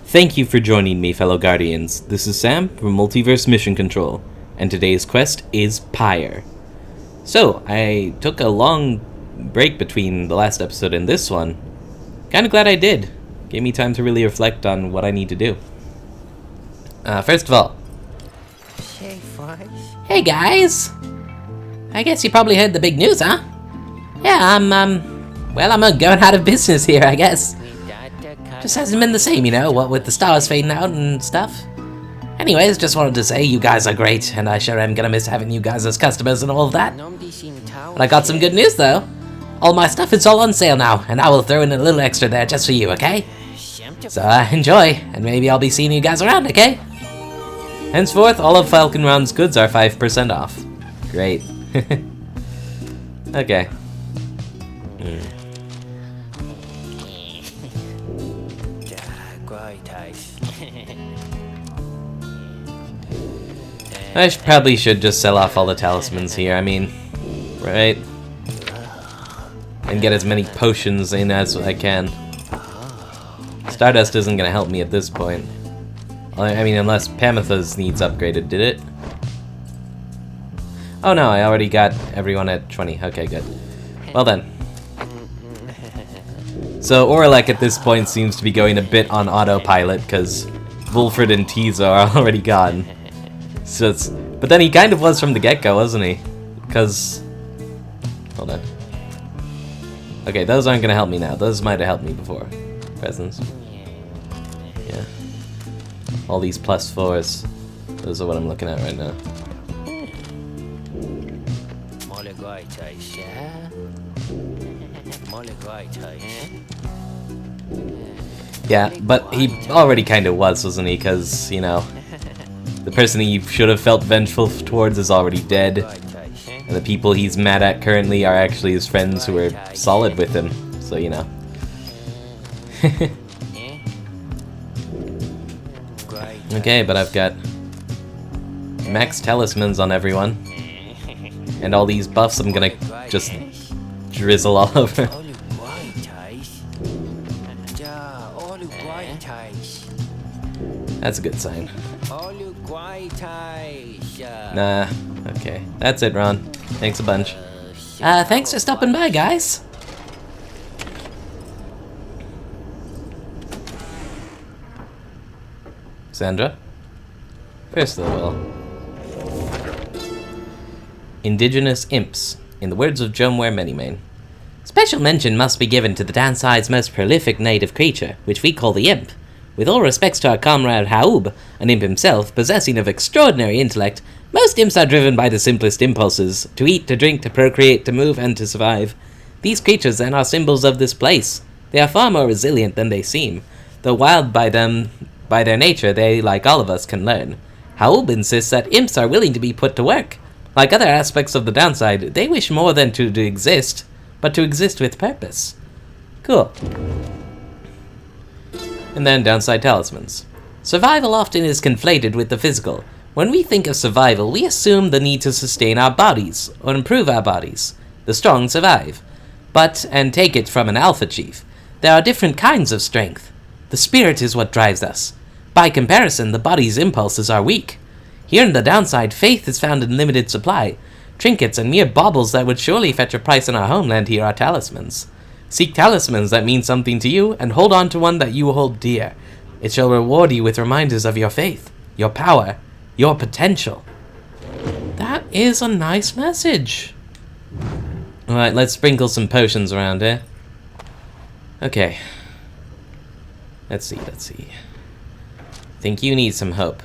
Thank you for joining me, fellow Guardians. This is Sam from Multiverse Mission Control, and today's quest is Pyre. So, I took a long break between the last episode and this one. Kinda glad I did. Gave me time to really reflect on what I need to do. First of all... Hey guys! I guess you probably heard the big news, huh? Yeah, I'm going out of business here, I guess. Just hasn't been the same, you know, what with the stars fading out and stuff. Anyways, just wanted to say you guys are great, and I sure am gonna miss having you guys as customers and all of that. But I got some good news, though. All my stuff is all on sale now, and I will throw in a little extra there just for you, okay? So, enjoy, and maybe I'll be seeing you guys around, okay? Henceforth, all of Falcon Round's goods are 5% off. Great. Okay. I probably should just sell off all the talismans here, I mean, right? And get as many potions in as I can. Stardust isn't gonna help me at this point. I mean, unless Pamitha's needs upgraded, did it? Oh no, I already got everyone at 20. Okay, good. Well then. So Oralek at this point seems to be going a bit on autopilot, because Volfred and Tiza are already gone. So it's, but then he kind of was from the get-go, wasn't he? Because... Hold on. Okay, those aren't going to help me now. Those might have helped me before. Presents. Yeah. All these +4s. Those are what I'm looking at right now. Yeah, but he already kind of was, wasn't he? Because, you know, the person he should have felt vengeful towards is already dead. And the people he's mad at currently are actually his friends who are solid with him. So, you know. Okay, but I've got max talismans on everyone. And all these buffs I'm gonna just drizzle all over. That's a good sign. Nah, okay. That's it, Ron. Thanks a bunch. Thanks for stopping by, guys. Sandra? First of all, indigenous imps, in the words of Jomware Manymane. Special mention must be given to the downside's most prolific native creature, which we call the imp. With all respects to our comrade Haub, an imp himself, possessing of extraordinary intellect, most imps are driven by the simplest impulses, to eat, to drink, to procreate, to move, and to survive. These creatures then are symbols of this place. They are far more resilient than they seem, though wild by their nature they, like all of us, can learn. Haub insists that imps are willing to be put to work. Like other aspects of the downside, they wish more than to exist, but to exist with purpose. Cool. And then downside talismans. Survival often is conflated with the physical. When we think of survival, we assume the need to sustain our bodies, or improve our bodies. The strong survive. But, and take it from an alpha chief, there are different kinds of strength. The spirit is what drives us. By comparison, the body's impulses are weak. Here in the downside, faith is found in limited supply. Trinkets and mere baubles that would surely fetch a price in our homeland here are talismans. Seek talismans that mean something to you, and hold on to one that you hold dear. It shall reward you with reminders of your faith, your power, your potential. That is a nice message. Alright, let's sprinkle some potions around here. Okay. Let's see. Think you need some hope.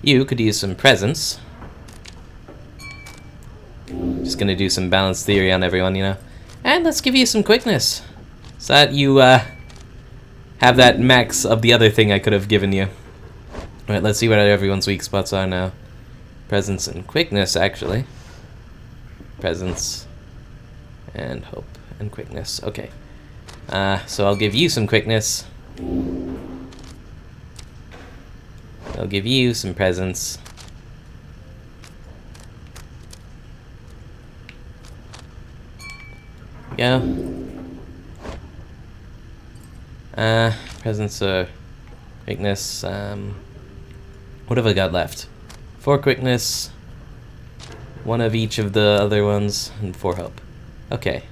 You could use some presence. Just gonna do some balance theory on everyone, you know. And let's give you some quickness, so that you have that max of the other thing I could have given you. Alright, let's see what everyone's weak spots are now. Presence and quickness, actually. Presence and hope and quickness. Okay. So I'll give you some quickness. I'll give you some presents. Presence or quickness. What have I got left? 4 quickness, 1 of each of the other ones, and 4 hope. Okay.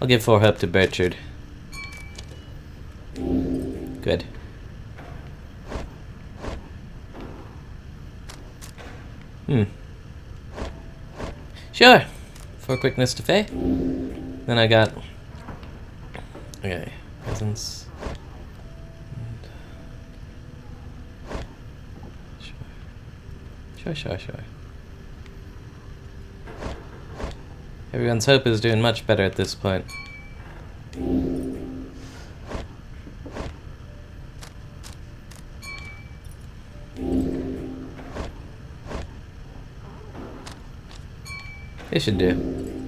I'll give 4 hope to Bertrand. Good. Sure. 4 quickness to Faye. Then I got... Okay. Presence. Sure. Everyone's hope is doing much better at this point. It should do.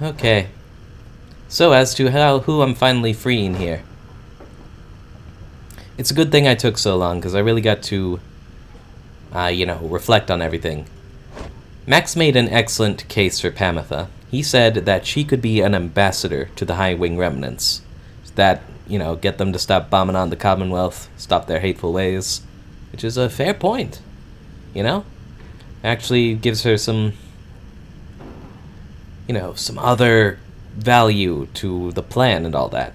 Okay. So as to who I'm finally freeing here. It's a good thing I took so long, because I really got to, reflect on everything. Max made an excellent case for Pamitha. He said that she could be an ambassador to the High Wing Remnants. That, get them to stop bombing on the Commonwealth, stop their hateful ways. Which is a fair point, Actually gives her some, some other value to the plan and all that.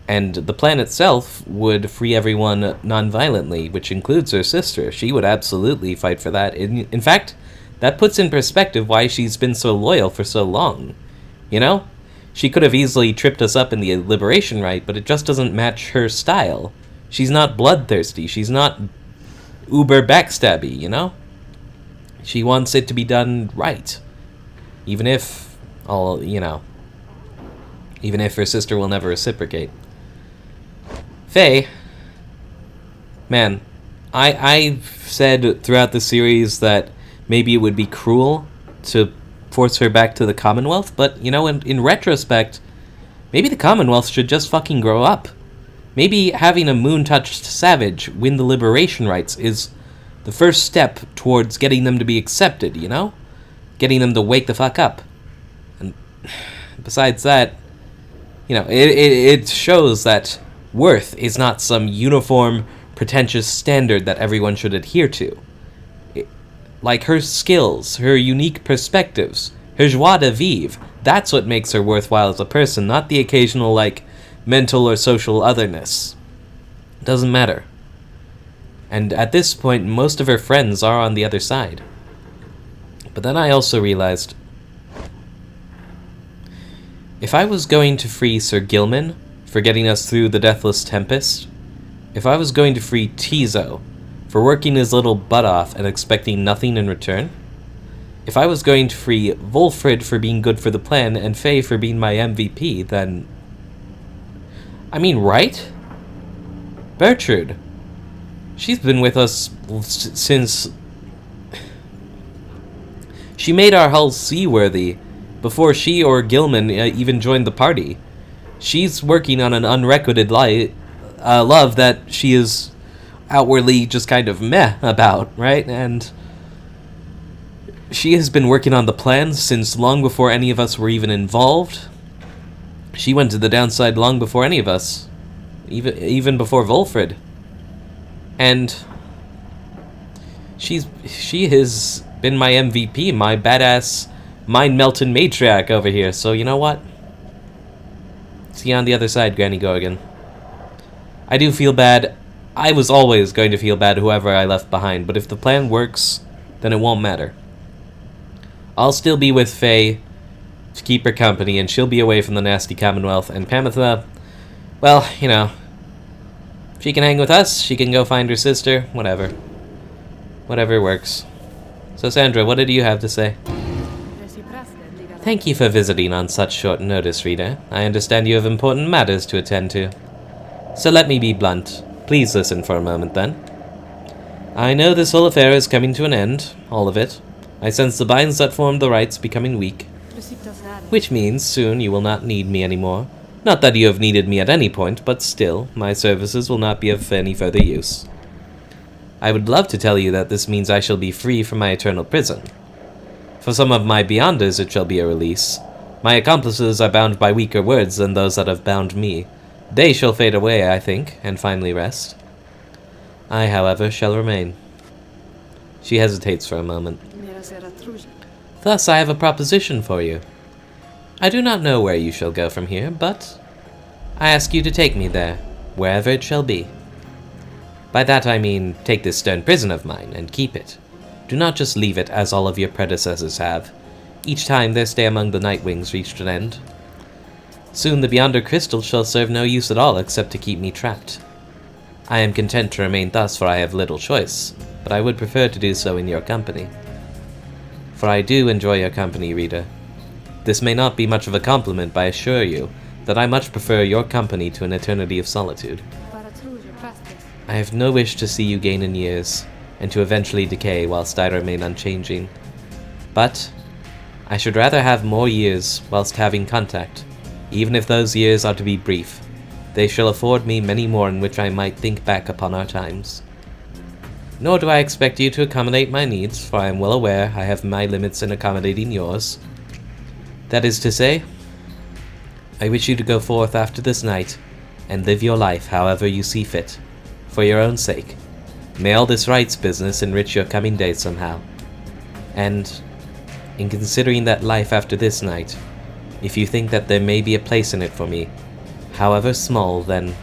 And the plan itself would free everyone non-violently, which includes her sister. She would absolutely fight for that. In fact, that puts in perspective why she's been so loyal for so long. She could have easily tripped us up in the Liberation Rite, but it just doesn't match her style. She's not bloodthirsty. She's not uber backstabby, She wants it to be done right. Even if even if her sister will never reciprocate. Faye, man, I've said throughout the series that maybe it would be cruel to force her back to the Commonwealth, but, in retrospect, maybe the Commonwealth should just fucking grow up. Maybe having a moon-touched savage win the Liberation Rites is the first step towards getting them to be accepted, Getting them to wake the fuck up. And besides that, it shows that worth is not some uniform, pretentious standard that everyone should adhere to. Like her skills, her unique perspectives, her joie de vivre, that's what makes her worthwhile as a person, not the occasional, mental or social otherness. Doesn't matter. And at this point, most of her friends are on the other side. But then I also realized, if I was going to free Sir Gilman for getting us through the Deathless Tempest, if I was going to free Tizo for working his little butt off and expecting nothing in return, if I was going to free Volfred for being good for the plan and Faye for being my MVP, then... right? Bertrand. She's been with us since... She made our hull seaworthy before she or Gilman even joined the party. She's working on an unrequited love that she is outwardly just kind of meh about, right? And she has been working on the plan since long before any of us were even involved. She went to the downside long before any of us, even before Volfred. And she has been my MVP, my badass mind-melting matriarch over here, so you know what? See you on the other side, Granny Gorgon. I do feel bad. I was always going to feel bad whoever I left behind, but if the plan works, then it won't matter. I'll still be with Faye to keep her company, and she'll be away from the nasty Commonwealth, and Pamitha, well, if she can hang with us, she can go find her sister, whatever. Whatever works. So Sandra, what did you have to say? Thank you for visiting on such short notice, Rita. I understand you have important matters to attend to. So let me be blunt. Please listen for a moment, then. I know this whole affair is coming to an end, all of it. I sense the binds that formed the rites becoming weak. Which means soon you will not need me anymore. Not that you have needed me at any point, but still, my services will not be of any further use. I would love to tell you that this means I shall be free from my eternal prison. For some of my beyonders it shall be a release. My accomplices are bound by weaker words than those that have bound me. They shall fade away, I think, and finally rest. I, however, shall remain. She hesitates for a moment. Thus I have a proposition for you. I do not know where you shall go from here, but I ask you to take me there, wherever it shall be. By that I mean, take this stone prison of mine and keep it. Do not just leave it as all of your predecessors have. Each time their stay among the Nightwings reached an end. Soon the Beyonder Crystal shall serve no use at all except to keep me trapped. I am content to remain thus, for I have little choice, but I would prefer to do so in your company. For I do enjoy your company, Rita. This may not be much of a compliment, but I assure you that I much prefer your company to an eternity of solitude. I have no wish to see you gain in years, and to eventually decay whilst I remain unchanging. But I should rather have more years whilst having contact, even if those years are to be brief. They shall afford me many more in which I might think back upon our times. Nor do I expect you to accommodate my needs, for I am well aware I have my limits in accommodating yours. That is to say, I wish you to go forth after this night, and live your life however you see fit, for your own sake. May all this rights business enrich your coming days somehow. And, in considering that life after this night, if you think that there may be a place in it for me, however small, then,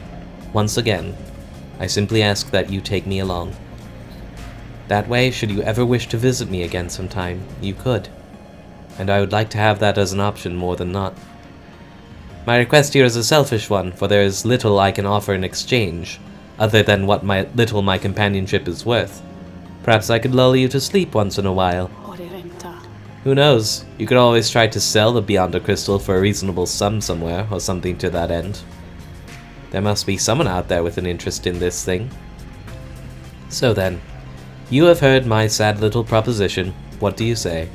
once again, I simply ask that you take me along. That way, should you ever wish to visit me again sometime, you could. And I would like to have that as an option more than not. My request here is a selfish one, for there is little I can offer in exchange, other than what little my companionship is worth. Perhaps I could lull you to sleep once in a while. Who knows? You could always try to sell the Beyonder Crystal for a reasonable sum somewhere, or something to that end. There must be someone out there with an interest in this thing. So then, you have heard my sad little proposition. What do you say?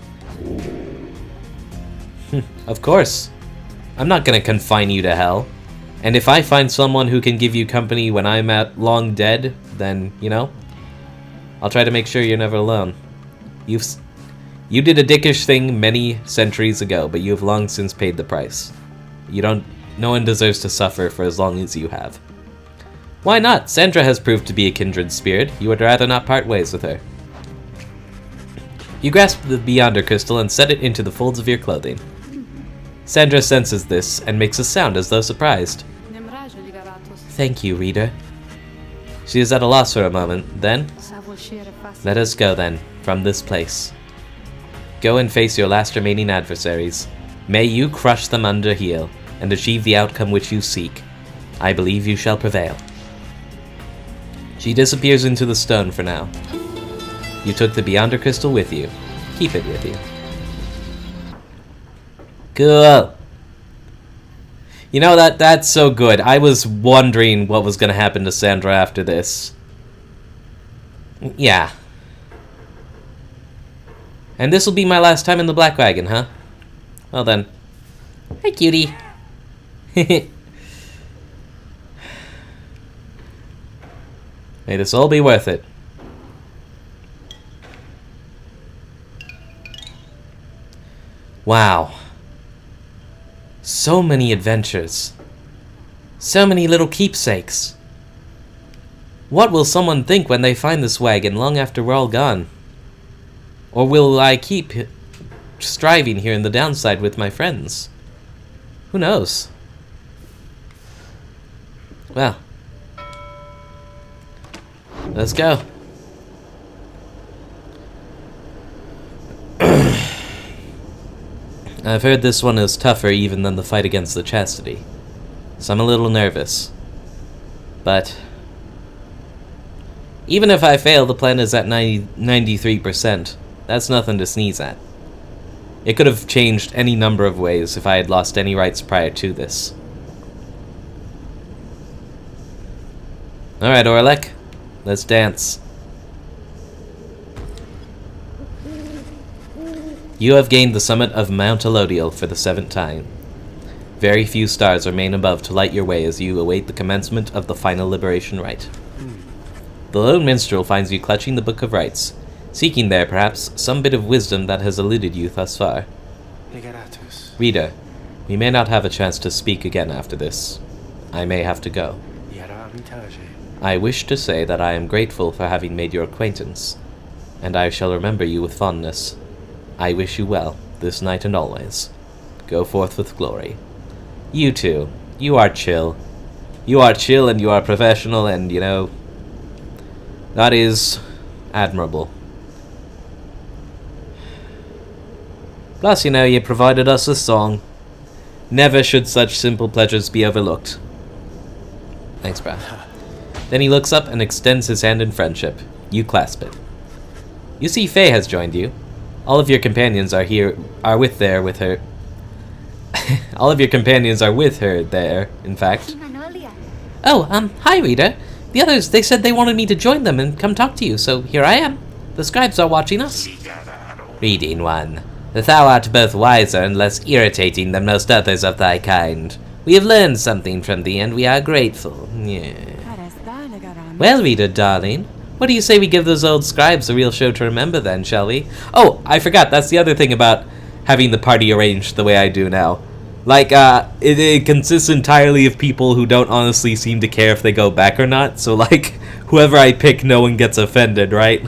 Of course. I'm not gonna confine you to hell. And if I find someone who can give you company when I'm long dead, then, you know, I'll try to make sure you're never alone. You did a dickish thing many centuries ago, but you have long since paid the price. No one deserves to suffer for as long as you have. Why not? Sandra has proved to be a kindred spirit. You would rather not part ways with her. You grasp the Beyonder Crystal and set it into the folds of your clothing. Sandra senses this and makes a sound as though surprised. Thank you, Rita. She is at a loss for a moment. Then, let us go then, from this place. Go and face your last remaining adversaries. May you crush them under heel, and achieve the outcome which you seek. I believe you shall prevail. She disappears into the stone for now. You took the Beyonder Crystal with you. Keep it with you. Cool. You know, that's so good. I was wondering what was going to happen to Sandra after this. Yeah. And this will be my last time in the Black Wagon, huh? Well then. Hi, cutie. May this all be worth it. Wow. So many adventures. So many little keepsakes. What will someone think when they find this wagon long after we're all gone? Or will I keep striving here in the downside with my friends? Who knows? Well, let's go. I've heard this one is tougher even than the fight against the Chastity, so I'm a little nervous. But even if I fail, the plan is at 93%. That's nothing to sneeze at. It could have changed any number of ways if I had lost any rights prior to this. Alright, Orlek, let's dance. You have gained the summit of Mount Elodiel for the 7th time. Very few stars remain above to light your way as you await the commencement of the final Liberation Rite. The lone minstrel finds you clutching the Book of Rites, seeking there, perhaps, some bit of wisdom that has eluded you thus far. Reader, we may not have a chance to speak again after this. I may have to go. I wish to say that I am grateful for having made your acquaintance, and I shall remember you with fondness. I wish you well, this night and always. Go forth with glory. You too. You are chill. You are chill and you are professional and, that is admirable. Plus, you provided us a song. Never should such simple pleasures be overlooked. Thanks, bruh. Then he looks up and extends his hand in friendship. You clasp it. You see Faye has joined you. All of your companions are with her, there, in fact. Oh, hi, Rita. The others, they said they wanted me to join them and come talk to you, so here I am. The scribes are watching us. Reading one. Thou art both wiser and less irritating than most others of thy kind. We have learned something from thee, and we are grateful. Yeah. Well, Rita, darling, what do you say we give those old scribes a real show to remember then, shall we? Oh, I forgot, that's the other thing about having the party arranged the way I do now. Like, it consists entirely of people who don't honestly seem to care if they go back or not, so, like, whoever I pick, no one gets offended, right?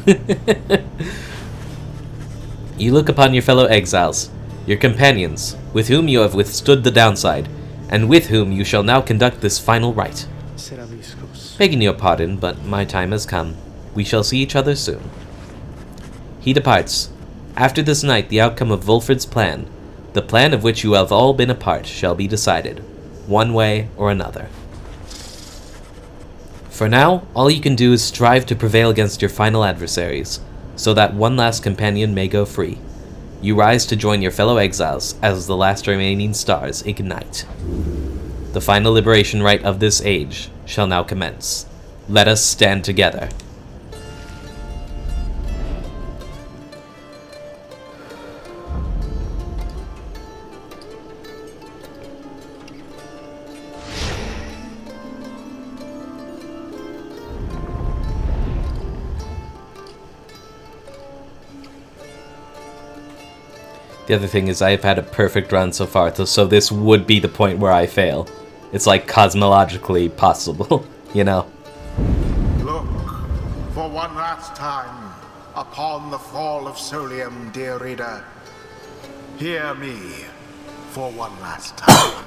You look upon your fellow exiles, your companions, with whom you have withstood the downside, and with whom you shall now conduct this final rite. Begging your pardon, but my time has come. We shall see each other soon. He departs. After this night, the outcome of Volfred's plan, the plan of which you have all been a part, shall be decided, one way or another. For now, all you can do is strive to prevail against your final adversaries, so that one last companion may go free. You rise to join your fellow exiles as the last remaining stars ignite. The final liberation rite of this age shall now commence. Let us stand together. The other thing is I've had a perfect run so far, so this would be the point where I fail. It's like cosmologically possible, Look, for one last time, upon the fall of Solium, dear reader. Hear me for one last time.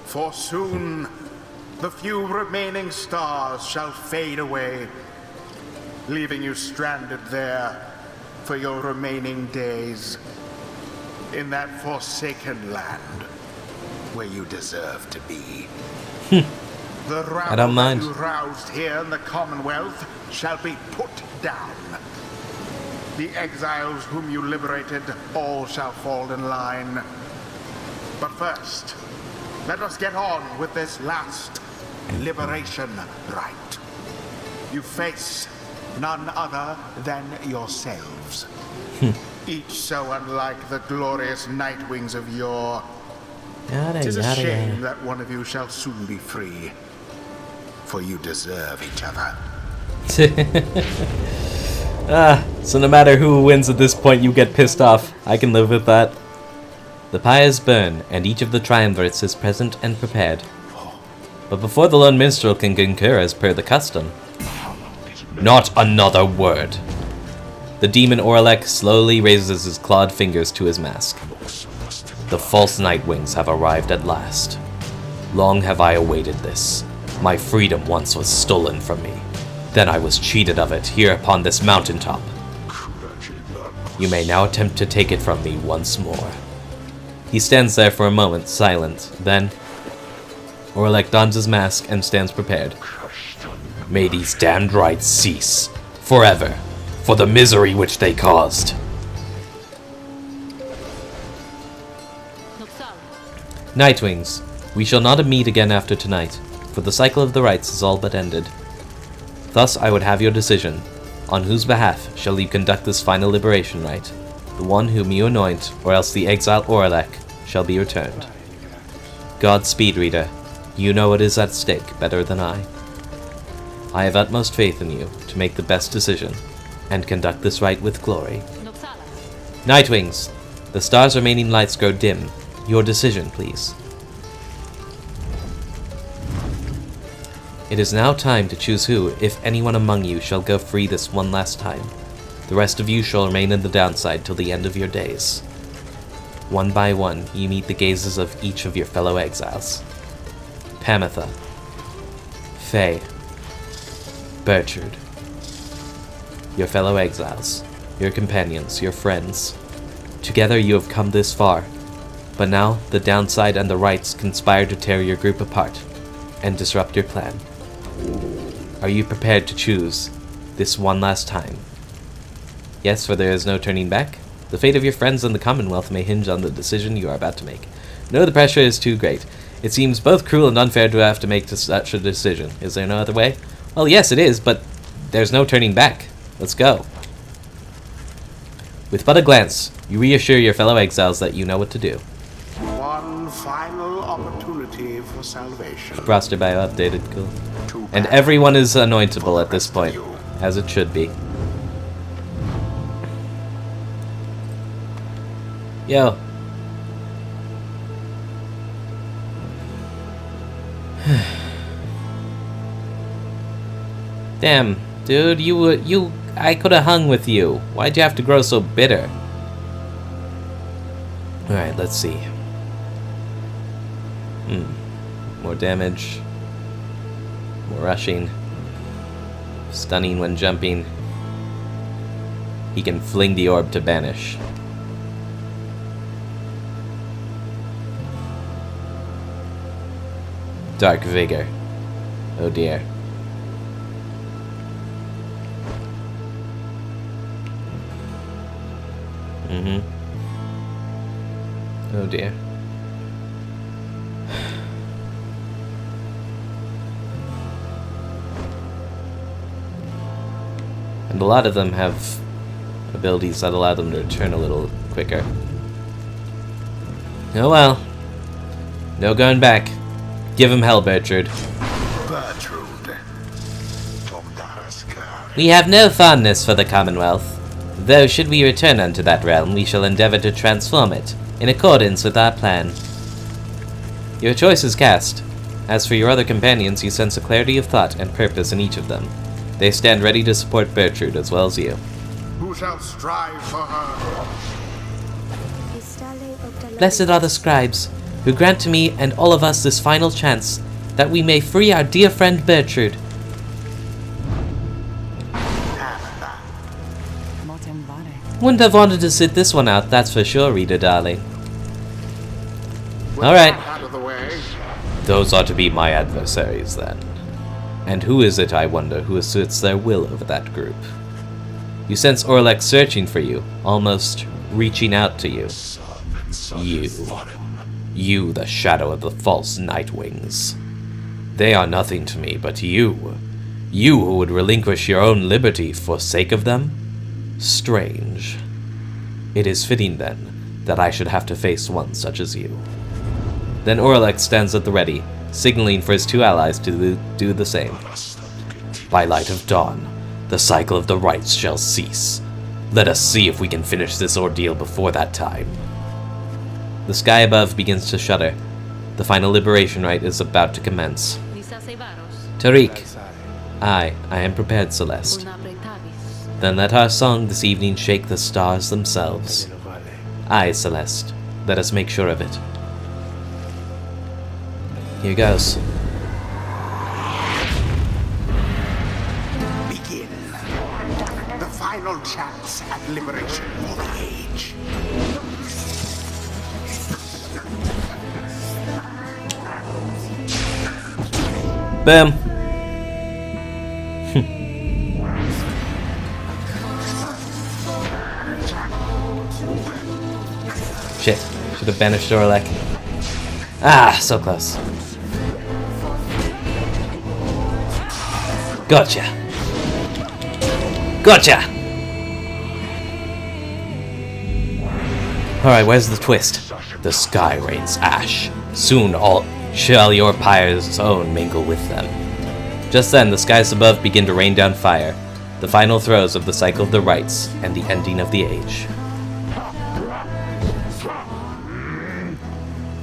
For soon, the few remaining stars shall fade away, leaving you stranded there for your remaining days. In that forsaken land where you deserve to be. The rabble that you roused here in the Commonwealth shall be put down. The exiles whom you liberated, all shall fall in line. But first, let us get on with this last Liberation Rite. You face none other than yourselves. Each so unlike the glorious Nightwings of yore. It is a shame that one of you shall soon be free, for you deserve each other. So no matter who wins at this point, you get pissed off. I can live with that. The pyres burn, and each of the triumvirates is present and prepared. But before the lone minstrel can concur as per the custom... Not another word! The demon Orlek slowly raises his clawed fingers to his mask. The false Nightwings have arrived at last. Long have I awaited this. My freedom once was stolen from me. Then I was cheated of it here upon this mountaintop. You may now attempt to take it from me once more. He stands there for a moment, silent. Then, Orlek dons his mask and stands prepared. May these damned rites cease, forever. For the misery which they caused. Nightwings, we shall not meet again after tonight, for the cycle of the rites is all but ended. Thus I would have your decision. On whose behalf shall you conduct this final liberation rite? The one whom you anoint, or else the exile Orlek shall be returned. Godspeed, Rita. You know what is at stake better than I. I have utmost faith in you to make the best decision and conduct this rite with glory. Nightwings, the stars' remaining lights grow dim. Your decision, please. It is now time to choose who, if anyone among you, shall go free this one last time. The rest of you shall remain in the downside till the end of your days. One by one, you meet the gazes of each of your fellow exiles. Pamitha, Faye, Bertrude. Your fellow exiles, your companions, your friends. Together you have come this far, but now the downside and the rights conspire to tear your group apart and disrupt your plan. Are you prepared to choose this one last time? Yes, for there is no turning back. The fate of your friends and the Commonwealth may hinge on the decision you are about to make. No, the pressure is too great. It seems both cruel and unfair to have to make such a decision. Is there no other way? Well, yes, it is, but there's no turning back. Let's go. With but a glance, you reassure your fellow exiles that you know what to do. One final opportunity for salvation. Roster bio updated, cool. And everyone is anointable at this point, as it should be. Yo. Damn, dude, I could have hung with you. Why'd you have to grow so bitter? Alright, let's see. More damage. More rushing. Stunning when jumping. He can fling the orb to banish. Dark Vigor. Oh dear. Oh dear. And a lot of them have abilities that allow them to return a little quicker. Oh well. No going back. Give him hell, Bertrude. We have no fondness for the Commonwealth. Though should we return unto that realm, we shall endeavor to transform it, in accordance with our plan. Your choice is cast. As for your other companions, you sense a clarity of thought and purpose in each of them. They stand ready to support Bertrude as well as you. Who shall strive for her? Blessed are the scribes, who grant to me and all of us this final chance, that we may free our dear friend Bertrude. Wouldn't have wanted to sit this one out, that's for sure, reader darling. Alright. Those are to be my adversaries, then. And who is it, I wonder, who asserts their will over that group? You sense Orlek searching for you, almost reaching out to you. You, the shadow of the false Nightwings. They are nothing to me, but you who would relinquish your own liberty for sake of them? Strange. It is fitting, then, that I should have to face one such as you. Then Orlek stands at the ready, signaling for his two allies to do the same. By light of dawn, the cycle of the rites shall cease. Let us see if we can finish this ordeal before that time. The sky above begins to shudder. The final Liberation Rite is about to commence. Tariq. I am prepared, Celeste. Then let our song this evening shake the stars themselves. Aye, Celeste. Let us make sure of it. Here goes. Begin. The final chance at liberation for the age. Boom. Shit. Should have banished Orlek. Ah, so close. Gotcha. Gotcha! Alright, where's the twist? The sky rains ash. Soon all shall your pyre's own mingle with them. Just then, the skies above begin to rain down fire, the final throes of the cycle of the rites, and the ending of the age.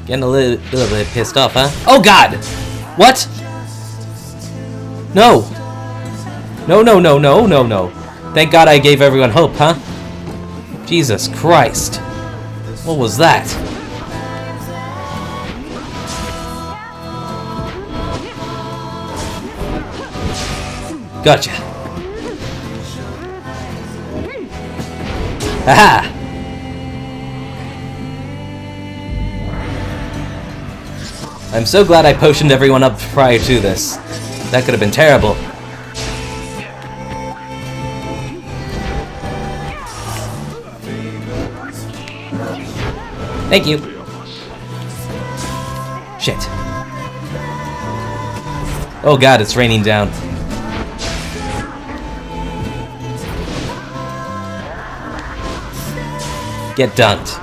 Getting a little bit pissed off, huh? Oh god! What? No! No, no, no, no, no, no. Thank God I gave everyone hope, huh? Jesus Christ. What was that? Gotcha. Aha! I'm so glad I potioned everyone up prior to this. That could have been terrible. Thank you. Shit. Oh god, it's raining down. Get dunked.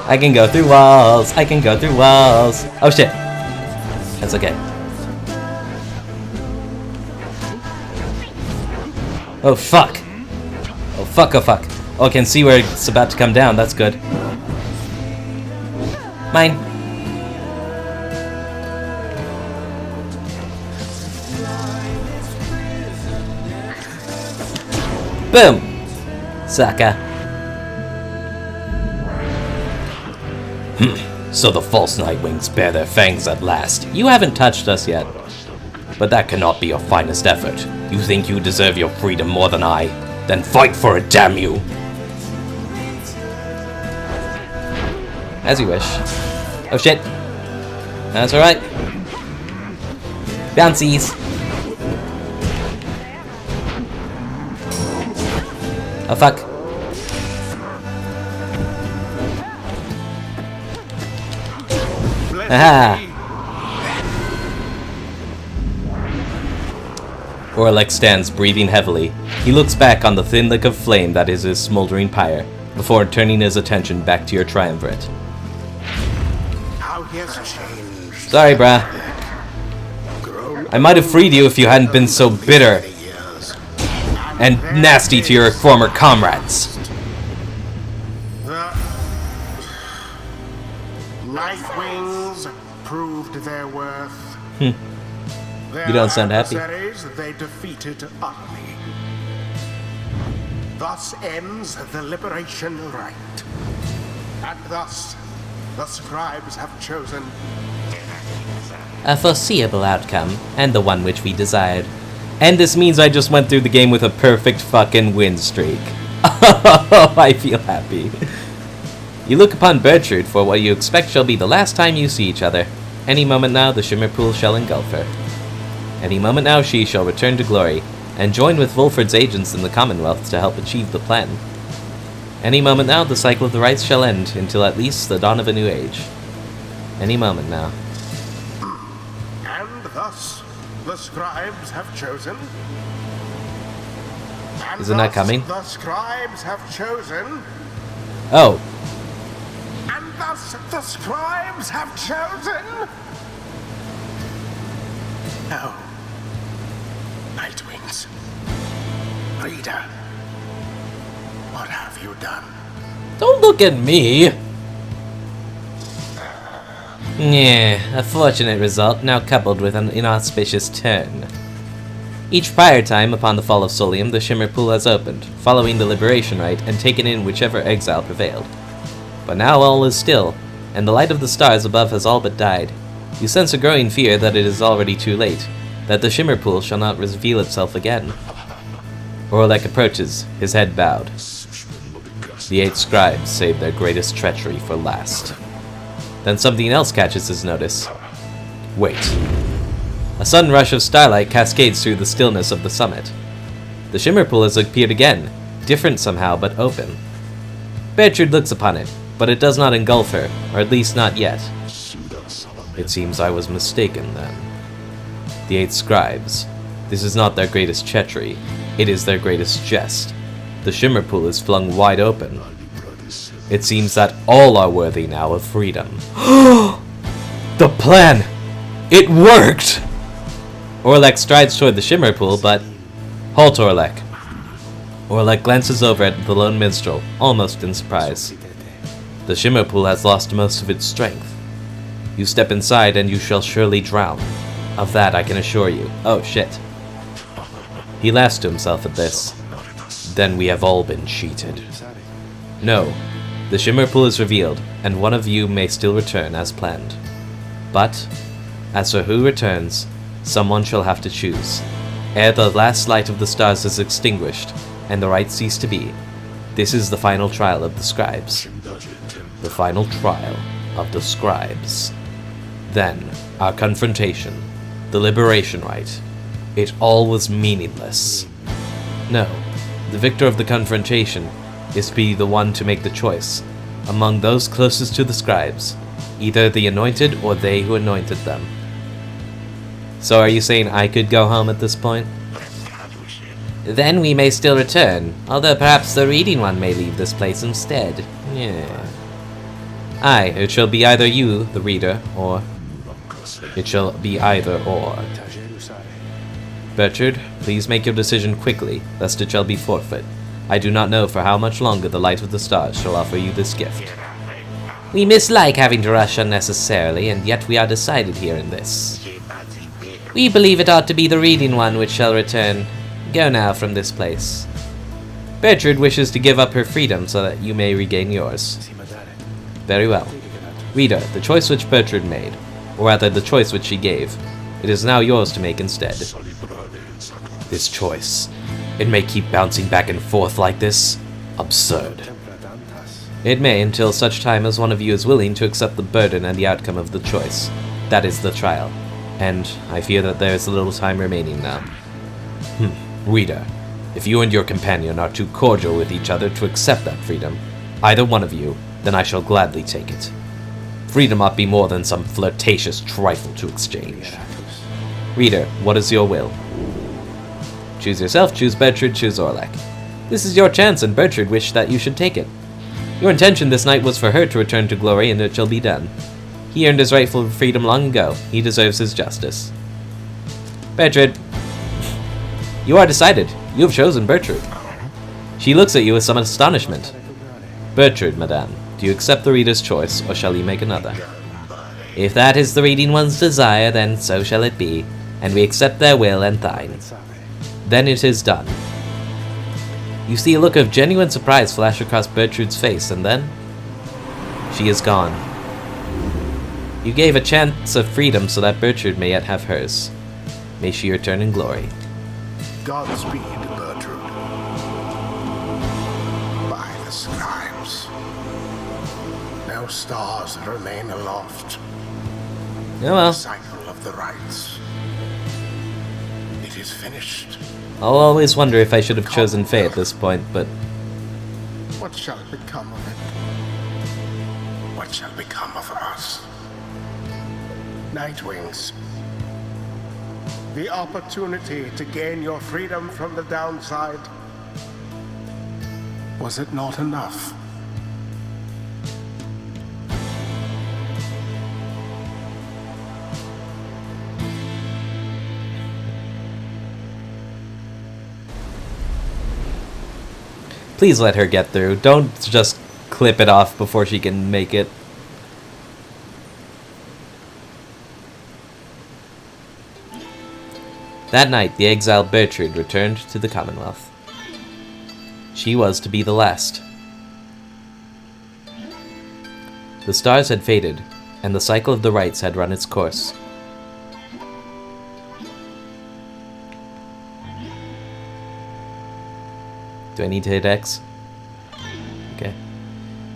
I can go through walls. I can go through walls. Oh shit. That's okay. Oh fuck. Oh fuck, oh fuck. Oh, I can see where it's about to come down. That's good. Mine. Boom! Sucker. So the false Nightwings bear their fangs at last. You haven't touched us yet. But that cannot be your finest effort. You think you deserve your freedom more than I? Then fight for it, damn you! As you wish. Oh shit. That's alright. Bouncies. Oh fuck. Aha! Orlek stands breathing heavily. He looks back on the thin lick of flame that is his smoldering pyre, before turning his attention back to your triumvirate. Sorry, brah. I might have freed you if you hadn't been so bitter and nasty to your former comrades. Nightwings proved their worth. You don't sound happy. They defeated utterly. Thus ends the Liberation Rite. And thus, the scribes have chosen A foreseeable outcome, and the one which we desired. And this means I just went through the game with a perfect fucking win streak. Oh, I feel happy. You look upon Bertrude for what you expect shall be the last time you see each other. Any moment now, the Shimmer Pool shall engulf her. Any moment now, she shall return to glory, and join with Volfred's agents in the Commonwealth to help achieve the plan. Any moment now, the cycle of the rites shall end, until at least the dawn of a new age. Any moment now. And thus, the scribes have chosen. And Is it not coming? The scribes have chosen. Oh. And thus, the scribes have chosen. Oh. Nightwings. Reader. What have you done? Don't look at me! Yeah, a fortunate result, now coupled with an inauspicious turn. Each prior time upon the fall of Solium, the Shimmer Pool has opened, following the Liberation Rite, and taken in whichever exile prevailed. But now all is still, and the light of the stars above has all but died. You sense a growing fear that it is already too late, that the Shimmer Pool shall not reveal itself again. Orlek approaches, his head bowed. The 8 scribes saved their greatest treachery for last. Then something else catches his notice. Wait. A sudden rush of starlight cascades through the stillness of the summit. The Shimmer Pool has appeared again, different somehow, but open. Bertrude looks upon it, but it does not engulf her, or at least not yet. It seems I was mistaken then. The 8 scribes. This is not their greatest treachery, it is their greatest jest. The shimmer pool is flung wide open. It seems that all are worthy now of freedom. The plan! It worked! Orlek strides toward the shimmer pool, but... Halt, Orlek. Orlek glances over at the lone minstrel, almost in surprise. The shimmer pool has lost most of its strength. You step inside and you shall surely drown. Of that I can assure you. Oh, shit. He laughs to himself at this. Then we have all been cheated. No. The shimmer pool is revealed, and one of you may still return as planned. But, as for who returns, someone shall have to choose. Ere the last light of the stars is extinguished, and the rite cease to be, this is the final trial of the scribes. The final trial of the scribes. Then, our confrontation. The Liberation Rite. It all was meaningless. No, the victor of the confrontation is to be the one to make the choice, among those closest to the scribes, either the anointed or they who anointed them. So are you saying I could go home at this point? Then we may still return, although perhaps the reading one may leave this place instead. Yeah. Aye, it shall be either you, the reader, or... It shall be either or. Bertrand, please make your decision quickly, lest it shall be forfeit. I do not know for how much longer the light of the stars shall offer you this gift. We mislike having to rush unnecessarily, and yet we are decided here in this. We believe it ought to be the reading one which shall return. Go now from this place. Bertrand wishes to give up her freedom so that you may regain yours. Very well. Reader, the choice which Bertrand made, or rather the choice which she gave, it is now yours to make instead. This choice, it may keep bouncing back and forth like this. Absurd. It may, until such time as one of you is willing to accept the burden and the outcome of the choice. That is the trial, and I fear that there is a little time remaining now. Reader, if you and your companion are too cordial with each other to accept that freedom, either one of you, then I shall gladly take it. Freedom ought be more than some flirtatious trifle to exchange. Reader, what is your will? Choose yourself, choose Bertrand, choose Orlek. This is your chance, and Bertrand wished that you should take it. Your intention this night was for her to return to glory, and it shall be done. He earned his rightful freedom long ago. He deserves his justice. Bertrand, you are decided. You have chosen Bertrand. She looks at you with some astonishment. Bertrand, madame, do you accept the reader's choice, or shall you make another? If that is the reading one's desire, then so shall it be, and we accept their will and thine. Then it is done. You see a look of genuine surprise flash across Bertrand's face, and then... she is gone. You gave a chance of freedom so that Bertrand may yet have hers. May she return in glory. Godspeed, Bertrand. By the scribes. No stars remain aloft. Oh well. The cycle of the rites. It is finished. I'll always wonder if I should have chosen Faye at this point, but... What shall become of it? What shall become of us? Nightwings. The opportunity to gain your freedom from the downside. Was it not enough? Please let her get through. Don't just clip it off before she can make it. That night, the exiled Bertrand returned to the Commonwealth. She was to be the last. The stars had faded, and the cycle of the rites had run its course. Do I need to hit X? Okay.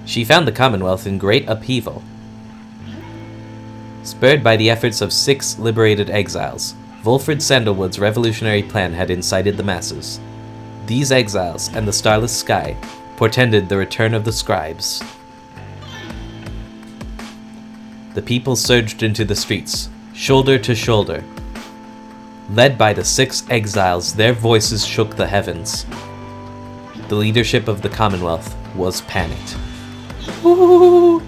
She found the Commonwealth in great upheaval. Spurred by the efforts of 6 liberated exiles, Volfred Sandalwood's revolutionary plan had incited the masses. These exiles and the starless sky portended the return of the scribes. The people surged into the streets, shoulder to shoulder. Led by the 6 exiles, their voices shook the heavens. The leadership of the Commonwealth was panicked. Ooh,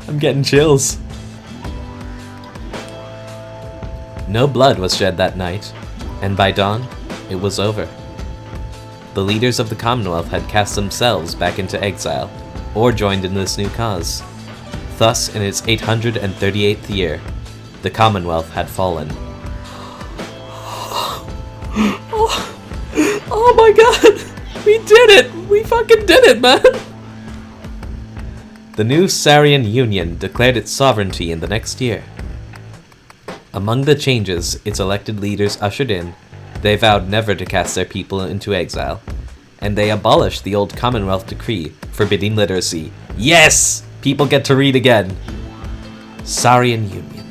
I'm getting chills. No blood was shed that night, and by dawn, it was over. The leaders of the Commonwealth had cast themselves back into exile, or joined in this new cause. Thus, in its 838th year, the Commonwealth had fallen. Oh my god! We did it! We fucking did it, man! The new Sarian Union declared its sovereignty in the next year. Among the changes its elected leaders ushered in, they vowed never to cast their people into exile, and they abolished the old Commonwealth decree forbidding literacy. Yes! People get to read again! Sarian Union.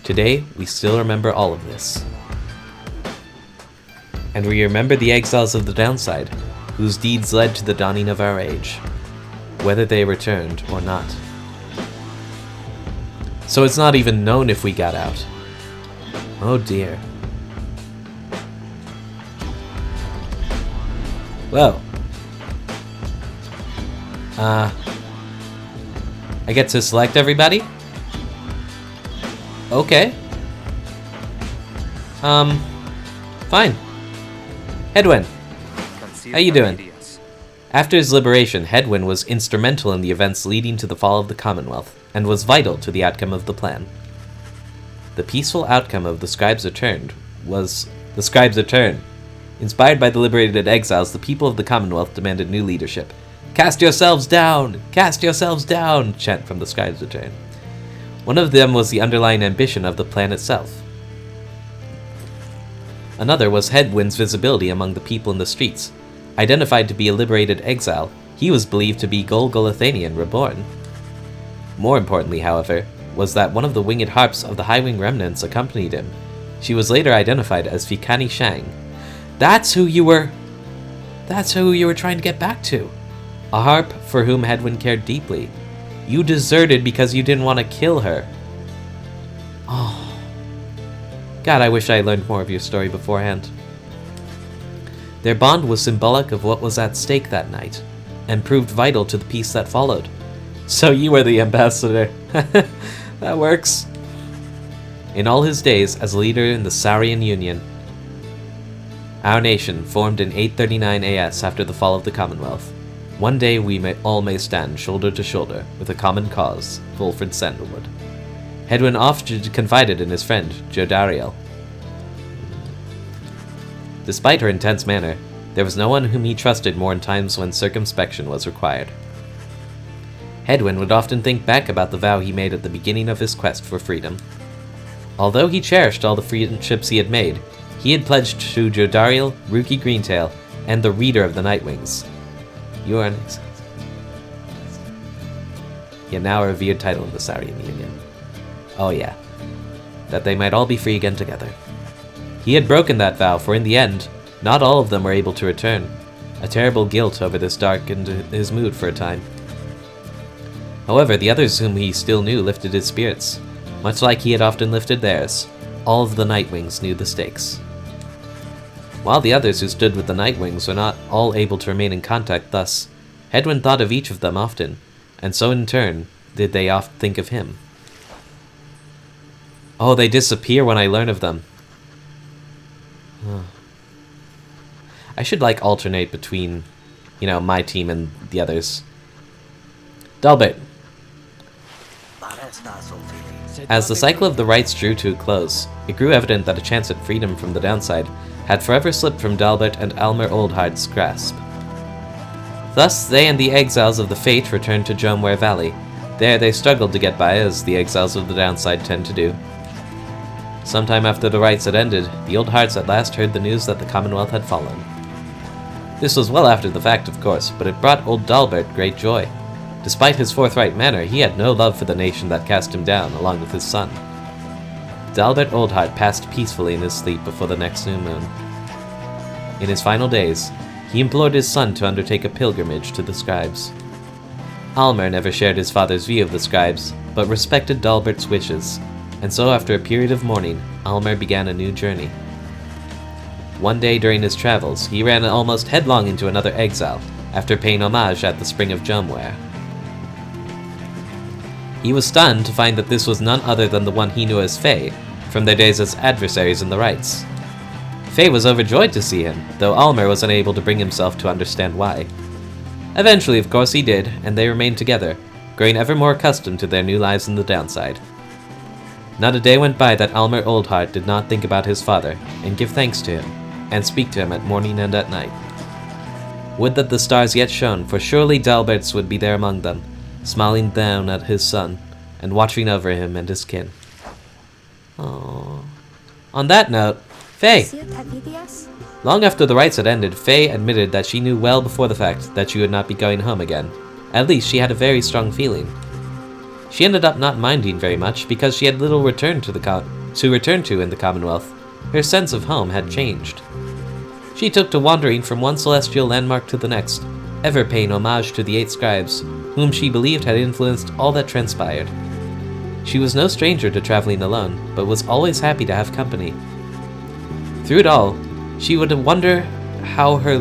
Today, we still remember all of this. And we remember the exiles of the downside, whose deeds led to the dawning of our age, whether they returned or not. So it's not even known if we got out. Oh dear. Whoa. I get to select everybody? Okay. Fine. Hedwyn, how you doing? After his liberation, Hedwyn was instrumental in the events leading to the fall of the Commonwealth, and was vital to the outcome of the plan. The peaceful outcome of the Scribe's Return was the Scribe's Return. Inspired by the liberated exiles, the people of the Commonwealth demanded new leadership. Cast yourselves down! Cast yourselves down! Chant from the Scribe's Return. One of them was the underlying ambition of the plan itself. Another was Hedwyn's visibility among the people in the streets. Identified to be a liberated exile, he was believed to be Golgolothanian reborn. More importantly, however, was that one of the winged harps of the High-Wing remnants accompanied him. She was later identified as Fikani Shang. That's who you were trying to get back to. A harp for whom Hedwyn cared deeply. You deserted because you didn't want to kill her. Oh. God, I wish I learned more of your story beforehand. Their bond was symbolic of what was at stake that night, and proved vital to the peace that followed. So you were the ambassador. That works. In all his days as leader in the Sarian Union, our nation, formed in 839 AS after the fall of the Commonwealth, one day we all may stand shoulder to shoulder with a common cause, Volfred Sandalwood. Hedwyn often confided in his friend, Jodariel. Despite her intense manner, there was no one whom he trusted more in times when circumspection was required. Hedwyn would often think back about the vow he made at the beginning of his quest for freedom. Although he cherished all the friendships he had made, he had pledged to Jodariel, Rookie Greentail, and the Reader of the Nightwings. You are an exile. Yet now a revered title in the Sarian Union. Oh yeah. That they might all be free again together. He had broken that vow, for in the end, not all of them were able to return. A terrible guilt over this darkened his mood for a time. However, the others whom he still knew lifted his spirits, much like he had often lifted theirs. All of the Nightwings knew the stakes. While the others who stood with the Nightwings were not all able to remain in contact thus, Hedwyn thought of each of them often, and so in turn did they oft think of him. Oh, they disappear when I learn of them. I should alternate between, my team and the others. Dalbert. As the cycle of the rites drew to a close, it grew evident that a chance at freedom from the downside had forever slipped from Dalbert and Almer Oldhard's grasp. Thus, they and the exiles of the Fate returned to Jomware Valley. There they struggled to get by, as the exiles of the downside tend to do. Sometime after the rites had ended, the Old Hearts at last heard the news that the Commonwealth had fallen. This was well after the fact, of course, but it brought old Dalbert great joy. Despite his forthright manner, he had no love for the nation that cast him down, along with his son. Dalbert Oldheart passed peacefully in his sleep before the next new moon. In his final days, he implored his son to undertake a pilgrimage to the scribes. Almer never shared his father's view of the scribes, but respected Dalbert's wishes, and so after a period of mourning, Almer began a new journey. one day during his travels, he ran almost headlong into another exile, after paying homage at the Spring of Jomware. He was stunned to find that this was none other than the one he knew as Faye, from their days as adversaries in the Rites. Faye was overjoyed to see him, though Almer was unable to bring himself to understand why. Eventually, of course, he did, and they remained together, growing ever more accustomed to their new lives in the downside. Not a day went by that Almer Oldheart did not think about his father, and give thanks to him, and speak to him at morning and at night. Would that the stars yet shone, for surely Dalberts would be there among them, smiling down at his son, and watching over him and his kin. Aww. On that note, Faye! Long after the rites had ended, Faye admitted that she knew well before the fact that she would not be going home again. At least she had a very strong feeling. She ended up not minding very much because she had little return to return to in the Commonwealth. Her sense of home had changed. She took to wandering from one celestial landmark to the next, ever paying homage to the 8 scribes, whom she believed had influenced all that transpired. She was no stranger to traveling alone, but was always happy to have company. Through it all, she would wonder how her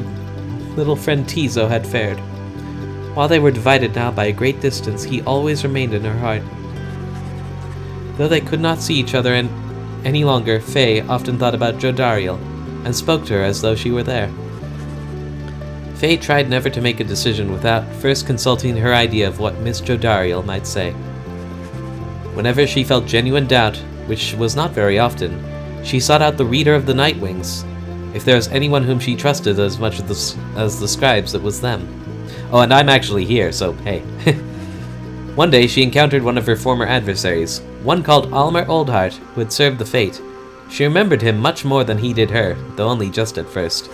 little friend Tizo had fared. While they were divided now by a great distance, he always remained in her heart. Though they could not see each other any longer, Faye often thought about Jodariel, and spoke to her as though she were there. Faye tried never to make a decision without first consulting her idea of what Miss Jodariel might say. Whenever she felt genuine doubt, which was not very often, she sought out the reader of the Nightwings. If there was anyone whom she trusted as much as the scribes, it was them. Oh, and I'm actually here, so hey. One day she encountered one of her former adversaries, one called Almer Oldheart, who had served the Fate. She remembered him much more than he did her, though only just at first.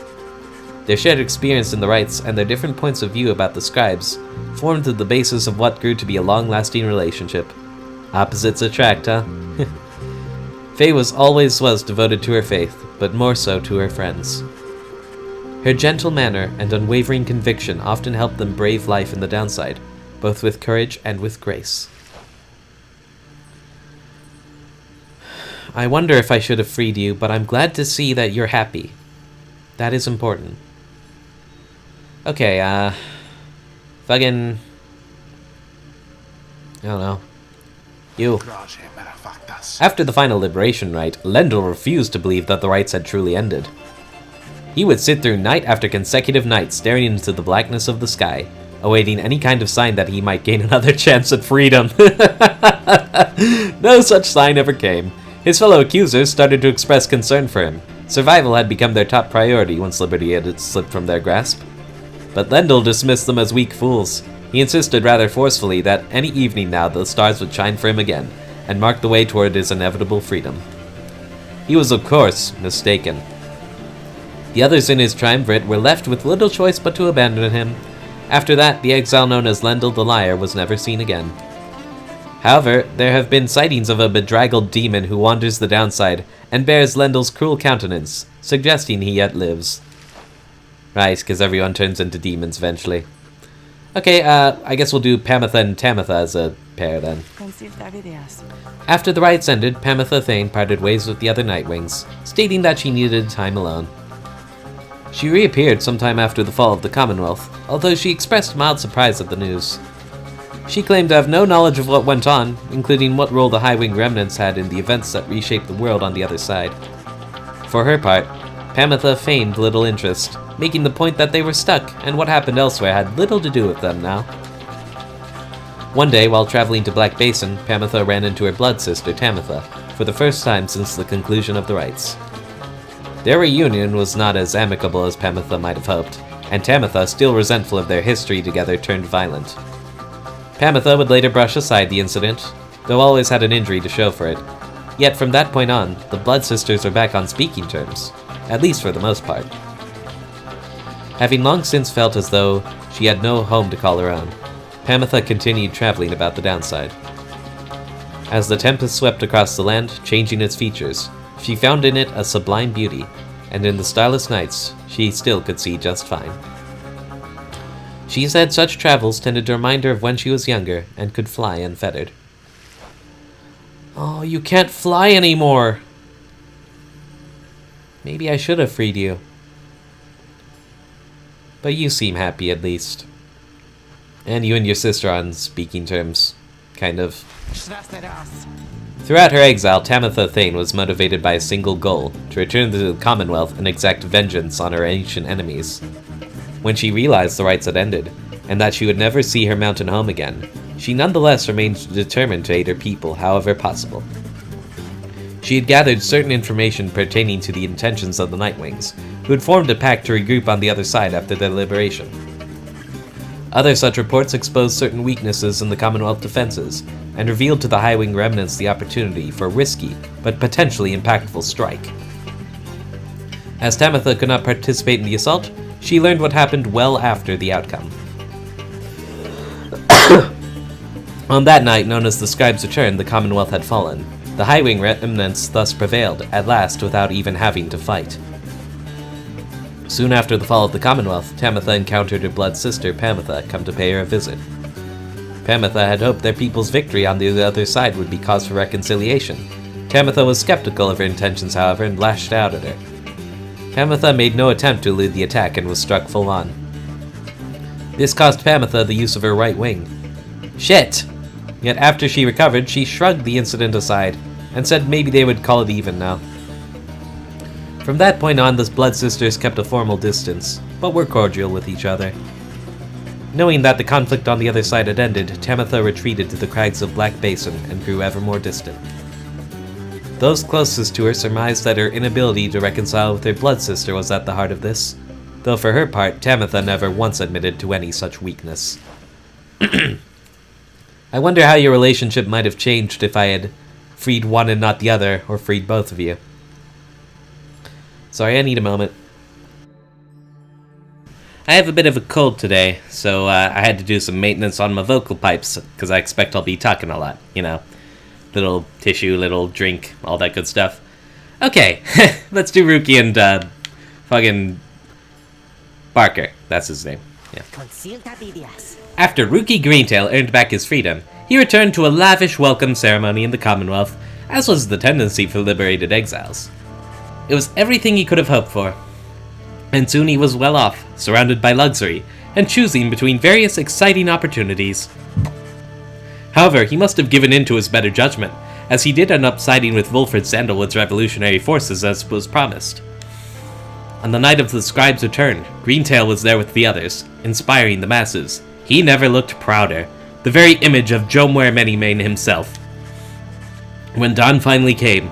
Their shared experience in the Rites and their different points of view about the scribes formed the basis of what grew to be a long-lasting relationship. Opposites attract, huh? Faye always was devoted to her faith, but more so to her friends. Her gentle manner and unwavering conviction often helped them brave life in the downside, both with courage and with grace. I wonder if I should have freed you, but I'm glad to see that you're happy. That is important. Okay, fucking... I don't know. You. After the final Liberation Rite, Lendl refused to believe that the rites had truly ended. He would sit through night after consecutive night staring into the blackness of the sky, awaiting any kind of sign that he might gain another chance at freedom. No such sign ever came. His fellow accusers started to express concern for him. Survival had become their top priority once liberty had slipped from their grasp. But Lendl dismissed them as weak fools. He insisted rather forcefully that any evening now the stars would shine for him again, and mark the way toward his inevitable freedom. He was, of course, mistaken. The others in his triumvirate were left with little choice but to abandon him. After that, the exile known as Lendl the Liar was never seen again. However, there have been sightings of a bedraggled demon who wanders the downside and bears Lendl's cruel countenance, suggesting he yet lives. Right, because everyone turns into demons eventually. Okay, I guess we'll do Pamitha and Tamitha as a pair then. After the rites ended, Pamitha Thane parted ways with the other Nightwings, stating that she needed time alone. She reappeared sometime after the fall of the Commonwealth, although she expressed mild surprise at the news. She claimed to have no knowledge of what went on, including what role the High-Wing remnants had in the events that reshaped the world on the other side. For her part, Pamitha feigned little interest, making the point that they were stuck, and what happened elsewhere had little to do with them now. One day, while traveling to Black Basin, Pamitha ran into her blood sister, Tamitha, for the first time since the conclusion of the rites. Their reunion was not as amicable as Pamitha might have hoped, and Tamitha, still resentful of their history together, turned violent. Pamitha would later brush aside the incident, though always had an injury to show for it. Yet from that point on, the blood sisters are back on speaking terms, at least for the most part. Having long since felt as though she had no home to call her own, Pamitha continued traveling about the downside. As the tempest swept across the land, changing its features, she found in it a sublime beauty, and in the starless nights, she still could see just fine. She said such travels tended to remind her of when she was younger and could fly unfettered. Oh, you can't fly anymore! Maybe I should have freed you. But you seem happy, at least. And you and your sister are on speaking terms. Kind of. Throughout her exile, Tamitha Thane was motivated by a single goal, to return to the Commonwealth and exact vengeance on her ancient enemies. When she realized the rites had ended, and that she would never see her mountain home again, she nonetheless remained determined to aid her people however possible. She had gathered certain information pertaining to the intentions of the Nightwings, who had formed a pact to regroup on the other side after their liberation. Other such reports exposed certain weaknesses in the Commonwealth defenses, and revealed to the Highwing remnants the opportunity for a risky, but potentially impactful strike. As Tamitha could not participate in the assault, she learned what happened well after the outcome. On that night, known as the Scribe's Return, the Commonwealth had fallen. The Highwing remnants thus prevailed, at last, without even having to fight. Soon after the fall of the Commonwealth, Tamitha encountered her blood sister, Pamitha, come to pay her a visit. Pamitha had hoped their people's victory on the other side would be cause for reconciliation. Tamitha was skeptical of her intentions, however, and lashed out at her. Pamitha made no attempt to elude the attack and was struck full on. This cost Pamitha the use of her right wing. Shit! Yet after she recovered, she shrugged the incident aside, and said maybe they would call it even now. From that point on, the blood sisters kept a formal distance, but were cordial with each other. Knowing that the conflict on the other side had ended, Tamitha retreated to the crags of Black Basin and grew ever more distant. Those closest to her surmised that her inability to reconcile with her blood sister was at the heart of this, though for her part, Tamitha never once admitted to any such weakness. I wonder how your relationship might have changed if I had freed one and not the other, or freed both of you. Sorry, I need a moment. I have a bit of a cold today, so I had to do some maintenance on my vocal pipes, because I expect I'll be talking a lot, you know. Little tissue, little drink, all that good stuff. Okay, let's do Rookie and, fucking Barker. That's his name. Yeah. After Rookie Greentail earned back his freedom, he returned to a lavish welcome ceremony in the Commonwealth, as was the tendency for liberated exiles. It was everything he could have hoped for, and soon he was well off, surrounded by luxury, and choosing between various exciting opportunities. However, he must have given in to his better judgment, as he did end up siding with Volfred Sandalwood's revolutionary forces as was promised. On the night of the Scribe's return, Greentail was there with the others, inspiring the masses. He never looked prouder, the very image of Jomware Manymane himself. When dawn finally came,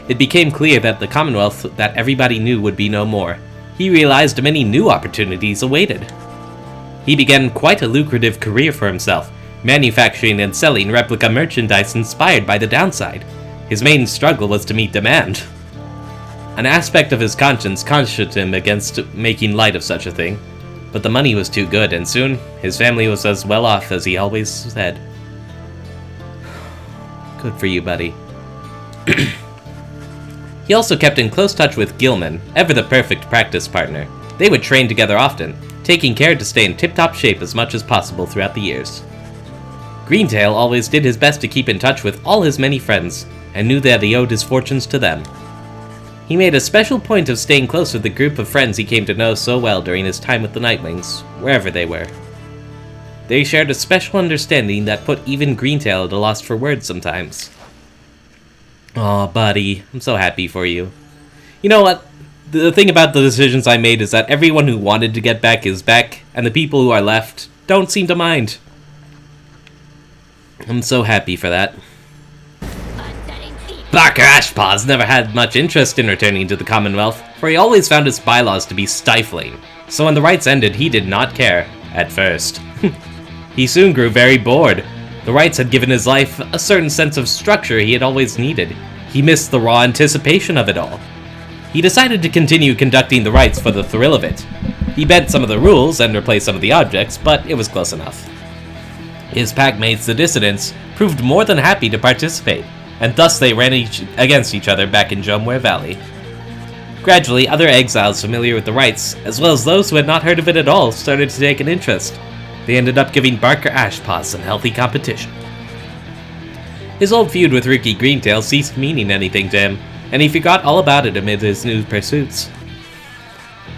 it became clear that the Commonwealth that everybody knew would be no more. He realized many new opportunities awaited. He began quite a lucrative career for himself, manufacturing and selling replica merchandise inspired by the downside. His main struggle was to meet demand. An aspect of his conscience cautioned him against making light of such a thing, but the money was too good, and soon his family was as well off as he always said. Good for you, buddy. He also kept in close touch with Gilman, ever the perfect practice partner. They would train together often, taking care to stay in tip-top shape as much as possible throughout the years. Greentail always did his best to keep in touch with all his many friends, and knew that he owed his fortunes to them. He made a special point of staying close with the group of friends he came to know so well during his time with the Nightwings, wherever they were. They shared a special understanding that put even Greentail at a loss for words sometimes. Aw, buddy, I'm so happy for you. You know what? The thing about the decisions I made is that everyone who wanted to get back is back, and the people who are left don't seem to mind. I'm so happy for that. Barker Ashpaws never had much interest in returning to the Commonwealth, for he always found its bylaws to be stifling, so when the rites ended he did not care, at first. He soon grew very bored. The rites had given his life a certain sense of structure he had always needed. He missed the raw anticipation of it all. He decided to continue conducting the rites for the thrill of it. He bent some of the rules and replaced some of the objects, but it was close enough. His packmates, the Dissidents, proved more than happy to participate, and thus they ran against each other back in Jomware Valley. Gradually, other exiles familiar with the rites, as well as those who had not heard of it at all, started to take an interest. They ended up giving Barker Ashpaw some healthy competition. His old feud with Rookie Greentail ceased meaning anything to him, and he forgot all about it amid his new pursuits.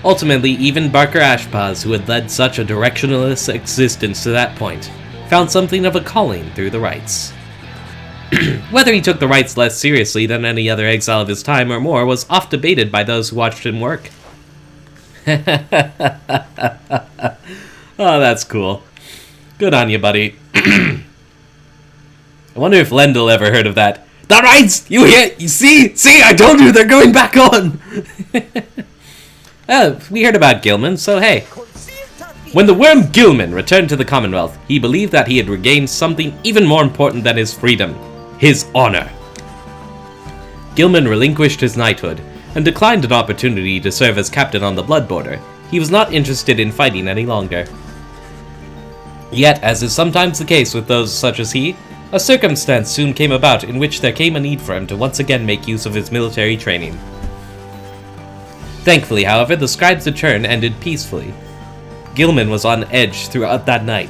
Ultimately, even Barker Ashpaws, who had led such a directionless existence to that point, found something of a calling through the rites. Whether he took the rites less seriously than any other exile of his time or more was oft debated by those who watched him work. Oh, that's cool. Good on you, buddy. I wonder if Lendl ever heard of that. The rites! You hear? You see? See, I told you they're going back on! We heard about Gilman, so hey. When the worm Gilman returned to the Commonwealth, he believed that he had regained something even more important than his freedom. His honor. Gilman relinquished his knighthood, and declined an opportunity to serve as captain on the Blood Border. He was not interested in fighting any longer. Yet, as is sometimes the case with those such as he, a circumstance soon came about in which there came a need for him to once again make use of his military training. Thankfully, however, the scribe's return ended peacefully. Gilman was on edge throughout that night,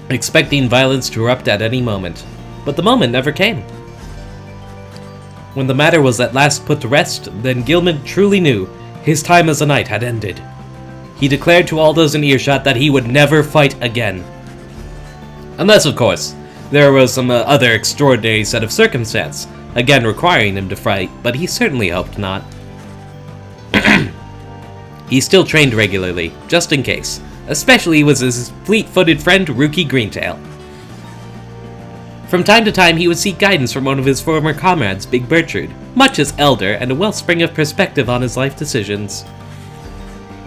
expecting violence to erupt at any moment, but the moment never came. When the matter was at last put to rest, then Gilman truly knew his time as a knight had ended. He declared to all those in earshot that he would never fight again. Unless, of course, there was some other extraordinary set of circumstance, again requiring him to fight, but he certainly hoped not. He still trained regularly, just in case, especially with his fleet-footed friend Rookie Greentail. From time to time he would seek guidance from one of his former comrades, Big Bertrude, much his elder and a wellspring of perspective on his life decisions.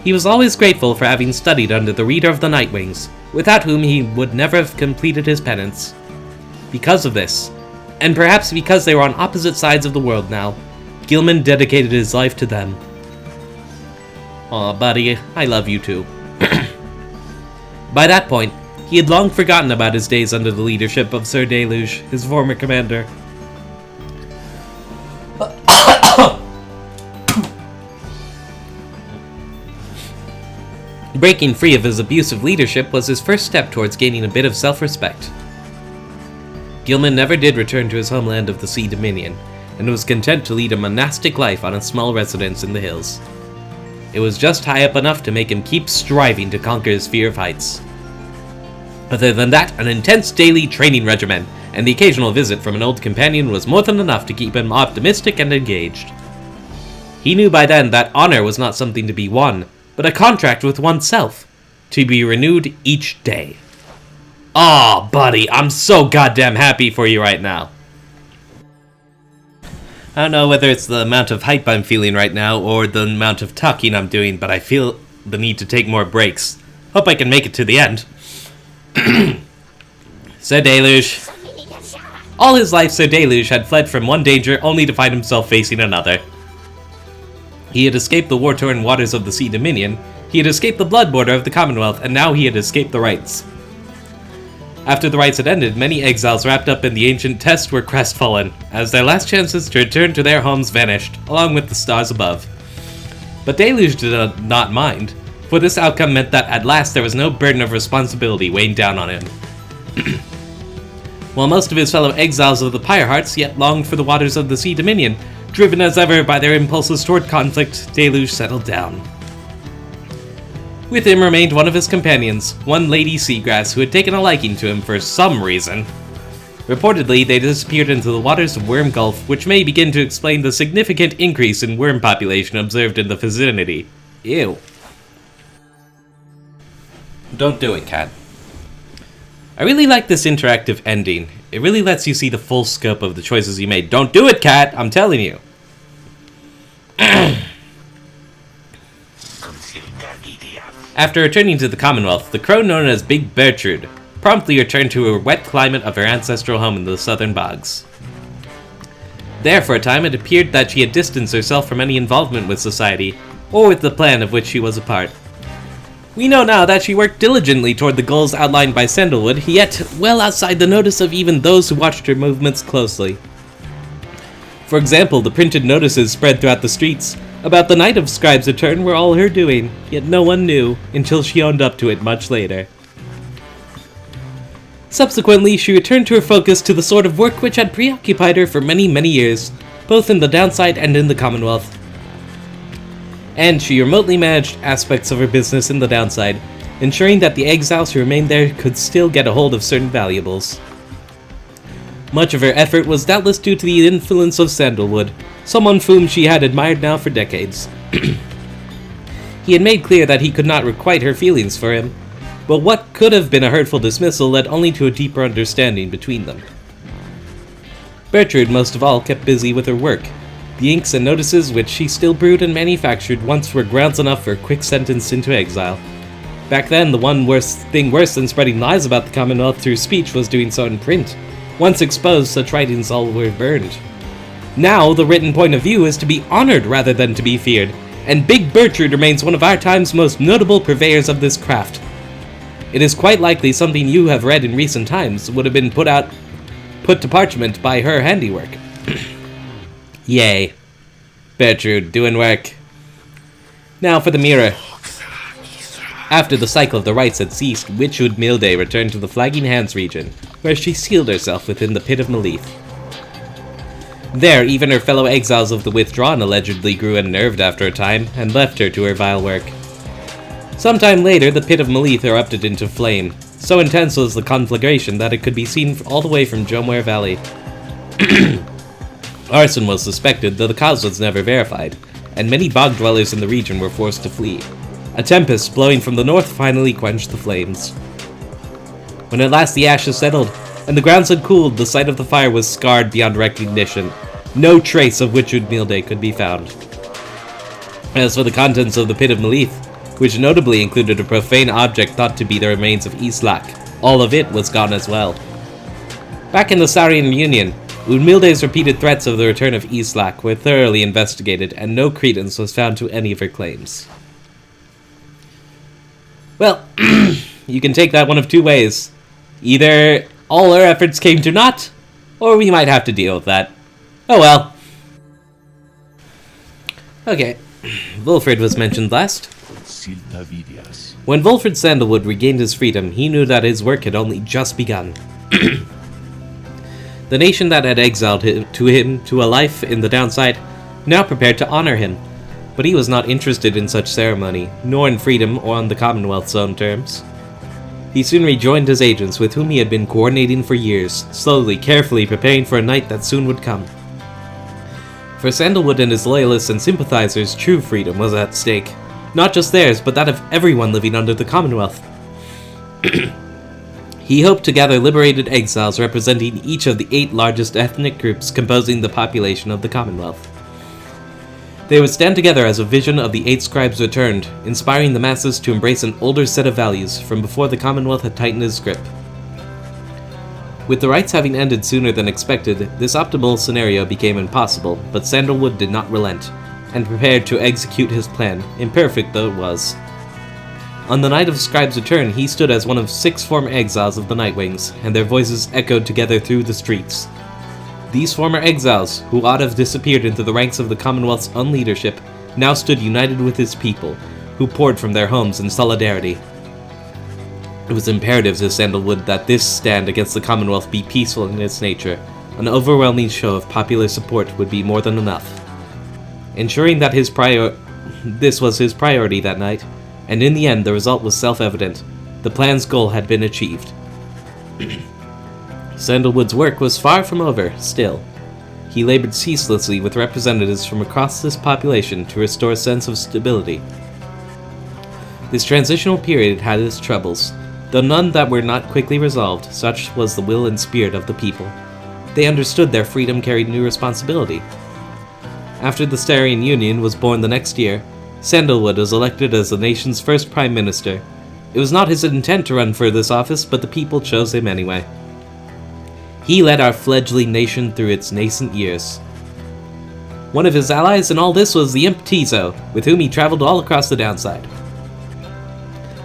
He was always grateful for having studied under the reader of the Nightwings, without whom he would never have completed his penance. Because of this, and perhaps because they were on opposite sides of the world now, Gilman dedicated his life to them. Aw, buddy, I love you too. By that point, he had long forgotten about his days under the leadership of Sir Deluge, his former commander. Breaking free of his abusive leadership was his first step towards gaining a bit of self-respect. Gilman never did return to his homeland of the Sea Dominion, and was content to lead a monastic life on a small residence in the hills. It was just high up enough to make him keep striving to conquer his fear of heights. Other than that, an intense daily training regimen, and the occasional visit from an old companion was more than enough to keep him optimistic and engaged. He knew by then that honor was not something to be won, but a contract with oneself, to be renewed each day. Aw, buddy, I'm so goddamn happy for you right now. I don't know whether it's the amount of hype I'm feeling right now, or the amount of talking I'm doing, but I feel the need to take more breaks. Hope I can make it to the end. Sir Deluge. All his life, Sir Deluge had fled from one danger only to find himself facing another. He had escaped the war-torn waters of the Sea Dominion, he had escaped the blood border of the Commonwealth, and now he had escaped the rites. After the rites had ended, many exiles wrapped up in the ancient test were crestfallen, as their last chances to return to their homes vanished, along with the stars above. But Deluge did not mind, for this outcome meant that at last there was no burden of responsibility weighing down on him. While most of his fellow exiles of the Pyre hearts yet longed for the waters of the Sea Dominion, driven as ever by their impulses toward conflict, Deluge settled down. With him remained one of his companions, one Lady Seagrass, who had taken a liking to him for some reason. Reportedly, they disappeared into the waters of Worm Gulf, which may begin to explain the significant increase in worm population observed in the vicinity. Ew. Don't do it, Cat. I really like this interactive ending. It really lets you see the full scope of the choices you made. Don't do it, Cat! I'm telling you. After returning to the Commonwealth, the crow known as Big Bertrude promptly returned to her wet climate of her ancestral home in the southern bogs. There, for a time, it appeared that she had distanced herself from any involvement with society, or with the plan of which she was a part. We know now that she worked diligently toward the goals outlined by Sandalwood, yet well outside the notice of even those who watched her movements closely. For example, the printed notices spread throughout the streets about the night of Scribe's return were all her doing, yet no one knew until she owned up to it much later. Subsequently, she returned to her focus to the sort of work which had preoccupied her for many, many years, both in the downside and in the Commonwealth. And she remotely managed aspects of her business in the downside, ensuring that the exiles who remained there could still get a hold of certain valuables. Much of her effort was doubtless due to the influence of Sandalwood, someone whom she had admired now for decades. He had made clear that he could not requite her feelings for him, but what could have been a hurtful dismissal led only to a deeper understanding between them. Bertrude, most of all, kept busy with her work. The inks and notices which she still brewed and manufactured once were grounds enough for a quick sentence into exile. Back then, the one thing worse than spreading lies about the Commonwealth through speech was doing so in print. Once exposed, such writings all were burned. Now, the written point of view is to be honored rather than to be feared, and Big Bertrude remains one of our time's most notable purveyors of this craft. It is quite likely something you have read in recent times would have been put to parchment by her handiwork. Yay. Bertrude, doing work. Now for the mirror. After the cycle of the rites had ceased, Witchwood Milday returned to the Flagging Hands region, where she sealed herself within the Pit of Malith. There, even her fellow exiles of the Withdrawn allegedly grew unnerved after a time, and left her to her vile work. Sometime later, the Pit of Malith erupted into flame. So intense was the conflagration that it could be seen all the way from Jomware Valley. Arson was suspected, though the cause was never verified, and many bog dwellers in the region were forced to flee. A tempest blowing from the north finally quenched the flames. When at last the ashes settled, and the grounds had cooled, the site of the fire was scarred beyond recognition. No trace of Witchwood Milday could be found. As for the contents of the Pit of Malith, which notably included a profane object thought to be the remains of Islak, all of it was gone as well. Back in the Saurian Union, Milde's repeated threats of the return of Islak were thoroughly investigated, and no credence was found to any of her claims. Well, you can take that one of two ways. Either all our efforts came to naught, or we might have to deal with that. Oh well. Okay, Volfred was mentioned last. When Volfred Sandalwood regained his freedom, he knew that his work had only just begun. The nation that had exiled him to a life in the downside now prepared to honor him, but he was not interested in such ceremony, nor in freedom or on the Commonwealth's own terms. He soon rejoined his agents, with whom he had been coordinating for years, slowly, carefully preparing for a night that soon would come. For Sandalwood and his loyalists and sympathizers, true freedom was at stake. Not just theirs, but that of everyone living under the Commonwealth. He hoped to gather liberated exiles representing each of the 8 largest ethnic groups composing the population of the Commonwealth. They would stand together as a vision of the 8 scribes returned, inspiring the masses to embrace an older set of values from before the Commonwealth had tightened its grip. With the rites having ended sooner than expected, this optimal scenario became impossible, but Sandalwood did not relent, and prepared to execute his plan, imperfect though it was. On the night of Scribe's return, he stood as one of 6 former exiles of the Nightwings, and their voices echoed together through the streets. These former exiles, who ought to have disappeared into the ranks of the Commonwealth's own leadership, now stood united with its people, who poured from their homes in solidarity. It was imperative to Sandalwood that this stand against the Commonwealth be peaceful in its nature. An overwhelming show of popular support would be more than enough. Ensuring that this was his priority that night, and in the end the result was self-evident. The plan's goal had been achieved. Sandalwood's work was far from over, still. He labored ceaselessly with representatives from across this population to restore a sense of stability. This transitional period had its troubles, though none that were not quickly resolved. Such was the will and spirit of the people. They understood their freedom carried new responsibility. After the Saurian Union was born the next year, Sandalwood was elected as the nation's first prime minister. It was not his intent to run for this office, but the people chose him anyway. He led our fledgling nation through its nascent years. One of his allies in all this was the imp Tizo, with whom he traveled all across the downside.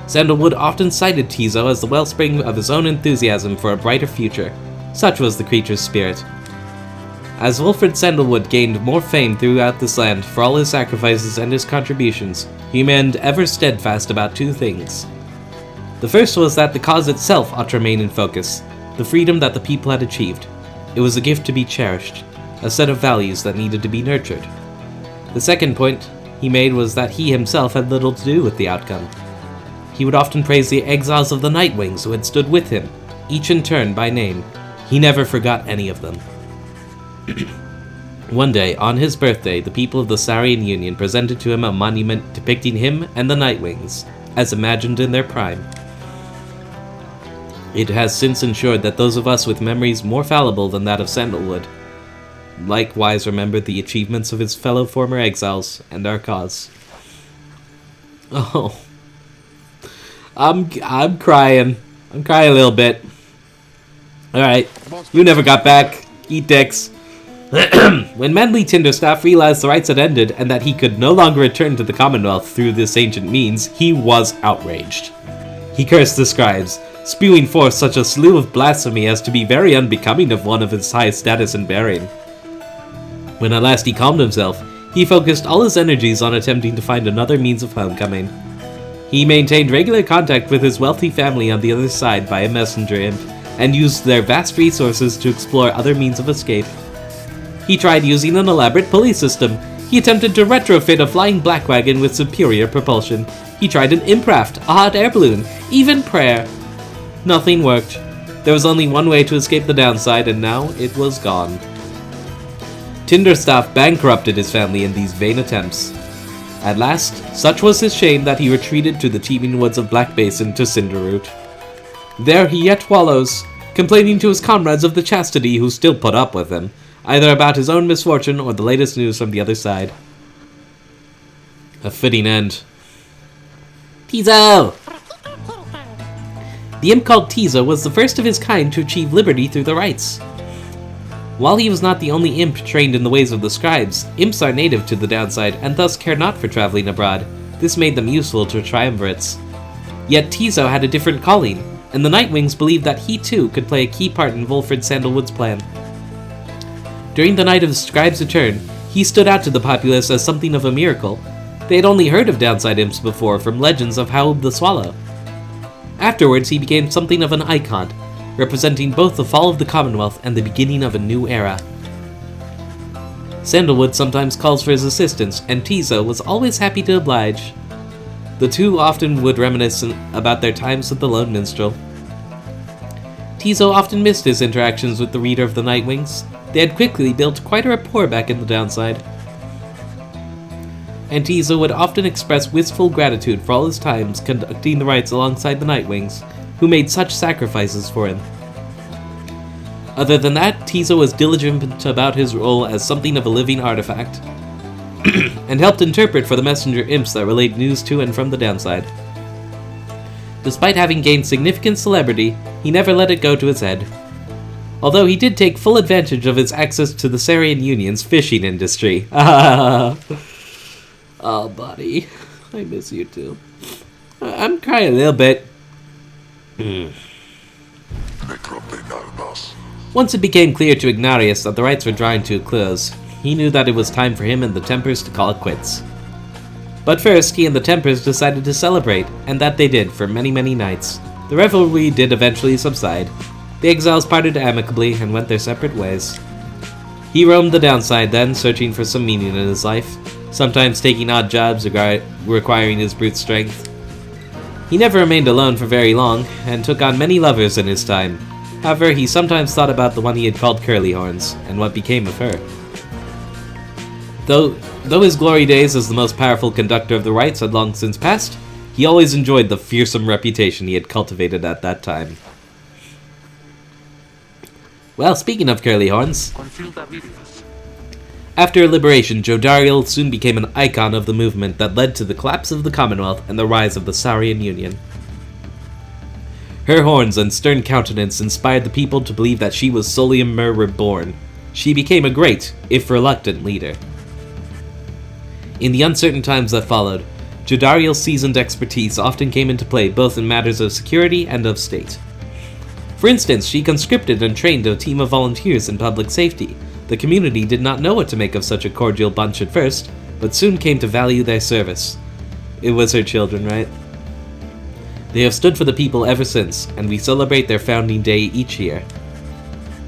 Sandalwood often cited Tizo as the wellspring of his own enthusiasm for a brighter future. Such was the creature's spirit. As Volfred Sandalwood gained more fame throughout this land for all his sacrifices and his contributions, he remained ever steadfast about 2 things. The first was that the cause itself ought to remain in focus, the freedom that the people had achieved. It was a gift to be cherished. a set of values that needed to be nurtured. The second point he made was that he himself had little to do with the outcome. He would often praise the exiles of the Nightwings who had stood with him, each in turn by name. He never forgot any of them. One day, on his birthday, the people of the Saurian Union presented to him a monument depicting him and the Nightwings, as imagined in their prime. It has since ensured that those of us with memories more fallible than that of Sandalwood likewise remember the achievements of his fellow former exiles and our cause. Oh. I'm crying. I'm crying a little bit. Alright, you never got back. Eat dicks. When Manly Tinderstaff realized the rites had ended and that he could no longer return to the Commonwealth through this ancient means, he was outraged. He cursed the scribes, spewing forth such a slew of blasphemy as to be very unbecoming of one of his high status and bearing. When at last he calmed himself, he focused all his energies on attempting to find another means of homecoming. He maintained regular contact with his wealthy family on the other side by a messenger imp, and used their vast resources to explore other means of escape. He tried using an elaborate pulley system. He attempted to retrofit a flying black wagon with superior propulsion. He tried an impraft, a hot air balloon, even prayer. Nothing worked. There was only one way to escape the downside, and now it was gone. Tinderstaff bankrupted his family in these vain attempts. At last, such was his shame that he retreated to the teeming woods of Black Basin to Cinderroot. There he yet wallows, complaining to his comrades of the chastity who still put up with him, either about his own misfortune or the latest news from the other side. A fitting end. Tizo! The imp called Tizo was the first of his kind to achieve liberty through the rites. While he was not the only imp trained in the ways of the scribes, imps are native to the downside and thus care not for traveling abroad. This made them useful to triumvirates. Yet Tizo had a different calling, and the Nightwings believed that he too could play a key part in Volfred Sandalwood's plan. During the night of the scribe's return, he stood out to the populace as something of a miracle. They had only heard of downside imps before from legends of Howb the Swallow. Afterwards, he became something of an icon, representing both the fall of the Commonwealth and the beginning of a new era. Sandalwood sometimes calls for his assistance, and Tizo was always happy to oblige. The two often would reminisce about their times with the Lone Minstrel. Tizo often missed his interactions with the reader of the Nightwings. They had quickly built quite a rapport back in the downside. And Tizo would often express wistful gratitude for all his times conducting the rites alongside the Nightwings, who made such sacrifices for him. Other than that, Tizo was diligent about his role as something of a living artifact, and helped interpret for the messenger imps that relayed news to and from the downside. Despite having gained significant celebrity, he never let it go to his head. Although he did take full advantage of his access to the Saurian Union's fishing industry. Oh, buddy. I miss you too. I'm crying a little bit. Once it became clear to Ignarius that the rites were drawing to a close, he knew that it was time for him and the Tempers to call it quits. But first, he and the Tempers decided to celebrate, and that they did for many, many nights. The revelry did eventually subside. The exiles parted amicably and went their separate ways. He roamed the downside then, searching for some meaning in his life, sometimes taking odd jobs requiring his brute strength. He never remained alone for very long, and took on many lovers in his time. However, he sometimes thought about the one he had called Curlyhorns, and what became of her. Though his glory days as the most powerful conductor of the rites had long since passed, he always enjoyed the fearsome reputation he had cultivated at that time. Well, speaking of Curlyhorns, after Liberation, Jodariel soon became an icon of the movement that led to the collapse of the Commonwealth and the rise of the Saurian Union. Her horns and stern countenance inspired the people to believe that she was Solimer reborn. She became a great, if reluctant, leader. In the uncertain times that followed, Jodariel's seasoned expertise often came into play both in matters of security and of state. For instance, she conscripted and trained a team of volunteers in public safety. The community did not know what to make of such a cordial bunch at first, but soon came to value their service. It was her children, right? They have stood for the people ever since, and we celebrate their founding day each year.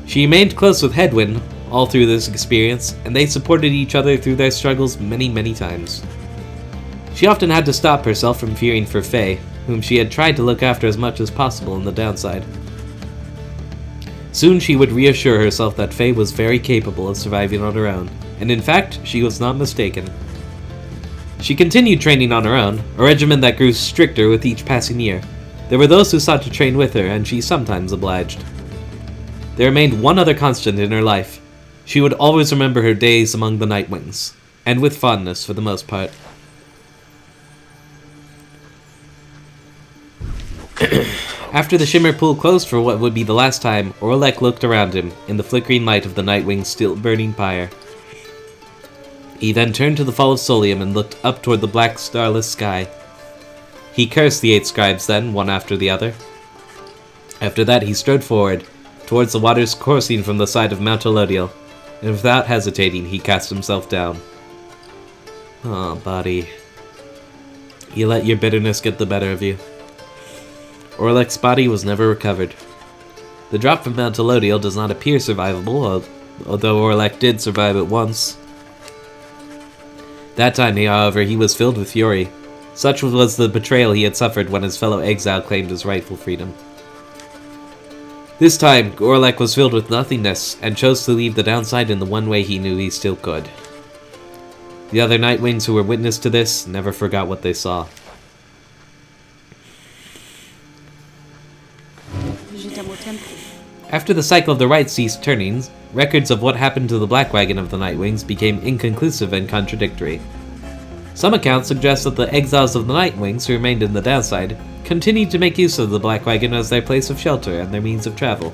She remained close with Hedwyn, all through this experience, and they supported each other through their struggles many, many times. She often had to stop herself from fearing for Faye, whom she had tried to look after as much as possible in the downside. Soon she would reassure herself that Faye was very capable of surviving on her own, and in fact, she was not mistaken. She continued training on her own, a regimen that grew stricter with each passing year. There were those who sought to train with her, and she sometimes obliged. There remained one other constant in her life. She would always remember her days among the Nightwings, and with fondness for the most part. After the Shimmer Pool closed for what would be the last time, Orlek looked around him in the flickering light of the Nightwing's still-burning pyre. He then turned to the Fall of Solium and looked up toward the black, starless sky. He cursed the 8 scribes then, one after the other. After that, he strode forward, towards the waters coursing from the side of Mount Elodiel, and without hesitating, he cast himself down. Oh, buddy. You let your bitterness get the better of you. Orlek's body was never recovered. The drop from Mount Elodiel does not appear survivable, although Orlek did survive it once. That time, however, he was filled with fury. Such was the betrayal he had suffered when his fellow exile claimed his rightful freedom. This time, Orlek was filled with nothingness, and chose to leave the downside in the one way he knew he still could. The other Nightwings who were witness to this never forgot what they saw. After the cycle of the Rite ceased turning, records of what happened to the Black Wagon of the Nightwings became inconclusive and contradictory. Some accounts suggest that the exiles of the Nightwings who remained in the downside continued to make use of the Black Wagon as their place of shelter and their means of travel.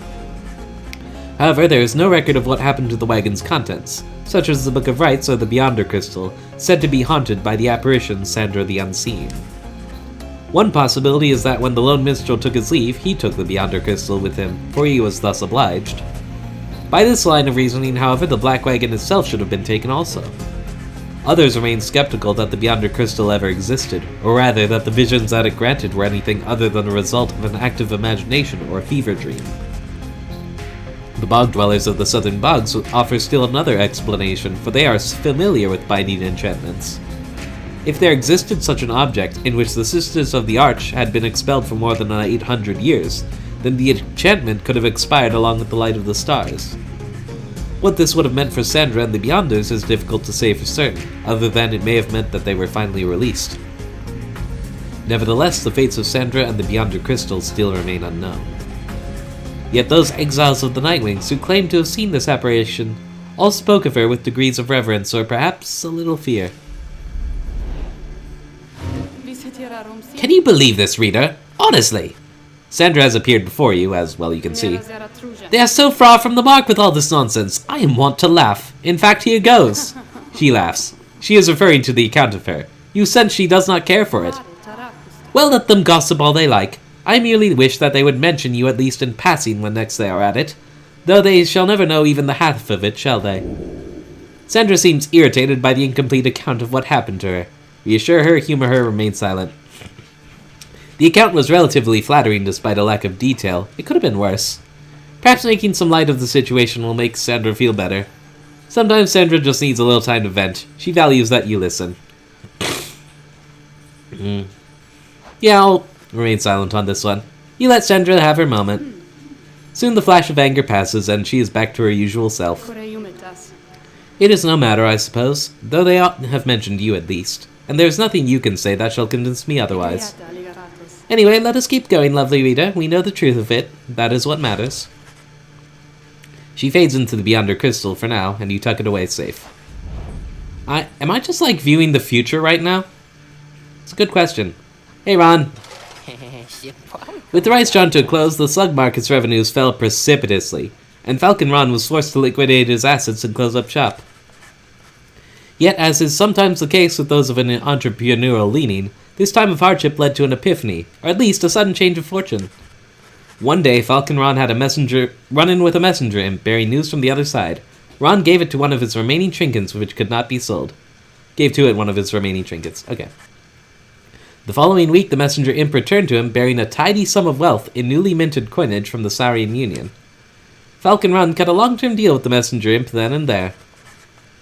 However, there is no record of what happened to the wagon's contents, such as the Book of Rites or the Beyonder Crystal, said to be haunted by the apparition Sandra the Unseen. One possibility is that when the lone minstrel took his leave, he took the Beyonder Crystal with him, for he was thus obliged. By this line of reasoning, however, the Black Wagon itself should have been taken also. Others remain skeptical that the Beyonder Crystal ever existed, or rather that the visions that it granted were anything other than a result of an active imagination or a fever dream. The Bog Dwellers of the Southern Bogs offer still another explanation, for they are familiar with binding enchantments. If there existed such an object in which the Sisters of the Arch had been expelled for more than 800 years, then the enchantment could have expired along with the light of the stars. What this would have meant for Sandra and the Beyonders is difficult to say for certain, other than it may have meant that they were finally released. Nevertheless, the fates of Sandra and the Beyonder Crystal still remain unknown. Yet those exiles of the Nightwings who claimed to have seen this apparition all spoke of her with degrees of reverence or perhaps a little fear. Can you believe this, reader? Honestly! Sandra has appeared before you, as well you can see. They are so far from the mark with all this nonsense. I am wont to laugh. In fact, here goes. She laughs. She is referring to the account of her. You sense she does not care for it. Well, let them gossip all they like. I merely wish that they would mention you at least in passing when next they are at it. Though they shall never know even the half of it, shall they? Sandra seems irritated by the incomplete account of what happened to her. Reassure her, humor her, remain silent. The account was relatively flattering despite a lack of detail. It could have been worse. Perhaps making some light of the situation will make Sandra feel better. Sometimes Sandra just needs a little time to vent. She values that you listen. Yeah, I'll remain silent on this one. You let Sandra have her moment. Soon the flash of anger passes and she is back to her usual self. It is no matter, I suppose, though they ought to have mentioned you at least. And there is nothing you can say that shall convince me otherwise. Anyway, let us keep going, lovely reader. We know the truth of it. That is what matters. She fades into the Beyonder Crystal for now, and you tuck it away safe. Am I just, like, viewing the future right now? It's a good question. Hey, Ron. With the rights drawn to a close, the Slug Market's revenues fell precipitously, and Falcon Ron was forced to liquidate his assets and close up shop. Yet, as is sometimes the case with those of an entrepreneurial leaning, this time of hardship led to an epiphany, or at least a sudden change of fortune. One day, Falcon Ron had a messenger run in with a messenger imp bearing news from the other side. Ron gave it to one of his remaining trinkets which could not be sold. Gave to it one of his remaining trinkets. Okay. The following week, the messenger imp returned to him bearing a tidy sum of wealth in newly minted coinage from the Saurian Union. Falcon Run cut a long-term deal with the messenger imp then and there.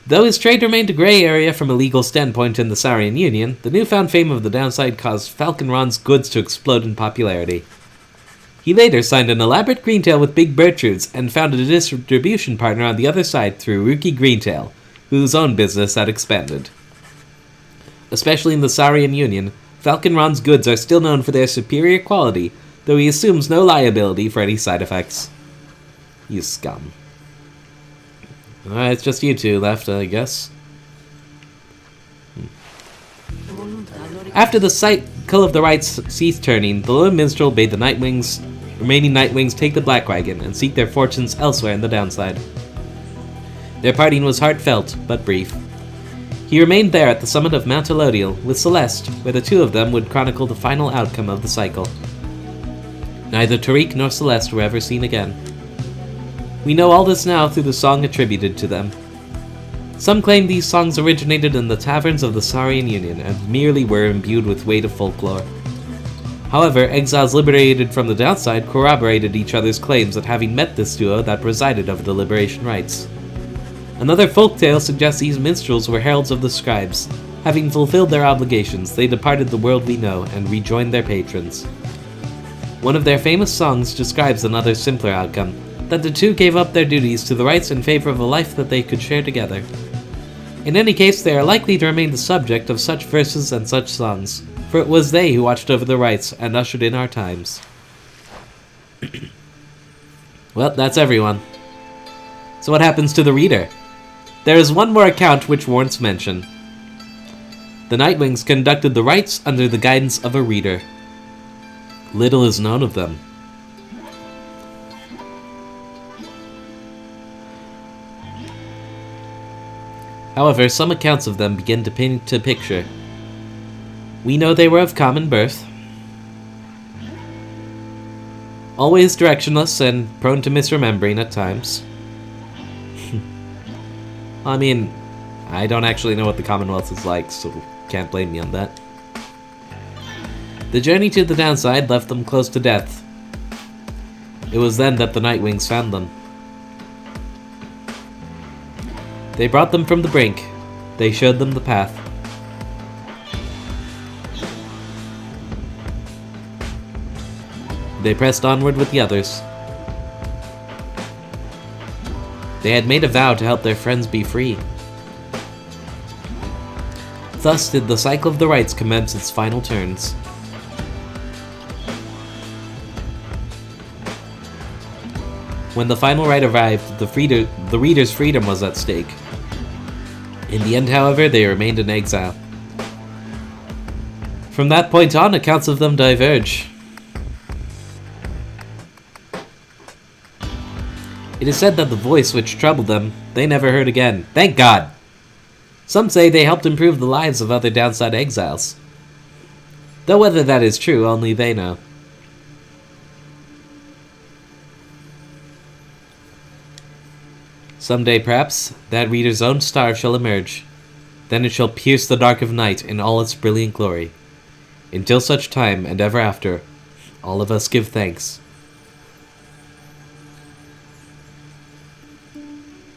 Though his trade remained a grey area from a legal standpoint in the Saurian Union, the newfound fame of the downside caused Falcon Run's goods to explode in popularity. He later signed an elaborate Greentail with Big Bertrude's and founded a distribution partner on the other side through Rookie Greentail, whose own business had expanded. Especially in the Saurian Union, Falcon Run's goods are still known for their superior quality, though he assumes no liability for any side effects. You scum. Alright, it's just you two left, I guess. After the cycle of the rites ceased turning, the lone minstrel bade the remaining Nightwings take the Black Wagon and seek their fortunes elsewhere in the downside. Their parting was heartfelt, but brief. He remained there at the summit of Mount Elodial with Celeste, where the two of them would chronicle the final outcome of the cycle. Neither Tariq nor Celeste were ever seen again. We know all this now through the song attributed to them. Some claim these songs originated in the taverns of the Saurian Union and merely were imbued with weight of folklore. However, exiles liberated from the downside corroborated each other's claims at having met this duo that presided over the Liberation Rites. Another folktale suggests these minstrels were heralds of the scribes. Having fulfilled their obligations, they departed the world we know and rejoined their patrons. One of their famous songs describes another simpler outcome, that the two gave up their duties to the rites in favor of a life that they could share together. In any case, they are likely to remain the subject of such verses and such songs, for it was they who watched over the rites and ushered in our times. Well, that's everyone. So what happens to the reader? There is one more account which warrants mention. The Nightwings conducted the rites under the guidance of a reader. Little is known of them. However, some accounts of them begin to paint a picture. We know they were of common birth, always directionless and prone to misremembering at times. I mean, I don't actually know what the Commonwealth is like, so can't blame me on that. The journey to the downside left them close to death. It was then that the Nightwings found them. They brought them from the brink. They showed them the path. They pressed onward with the others. They had made a vow to help their friends be free. Thus did the cycle of the rites commence its final turns. When the final rite arrived, the reader's freedom was at stake. In the end, however, they remained in exile. From that point on, accounts of them diverge. It is said that the voice which troubled them, they never heard again. Thank God! Some say they helped improve the lives of other downside exiles. Though whether that is true, only they know. Someday, perhaps, that reader's own star shall emerge. Then it shall pierce the dark of night in all its brilliant glory. Until such time, and ever after, all of us give thanks.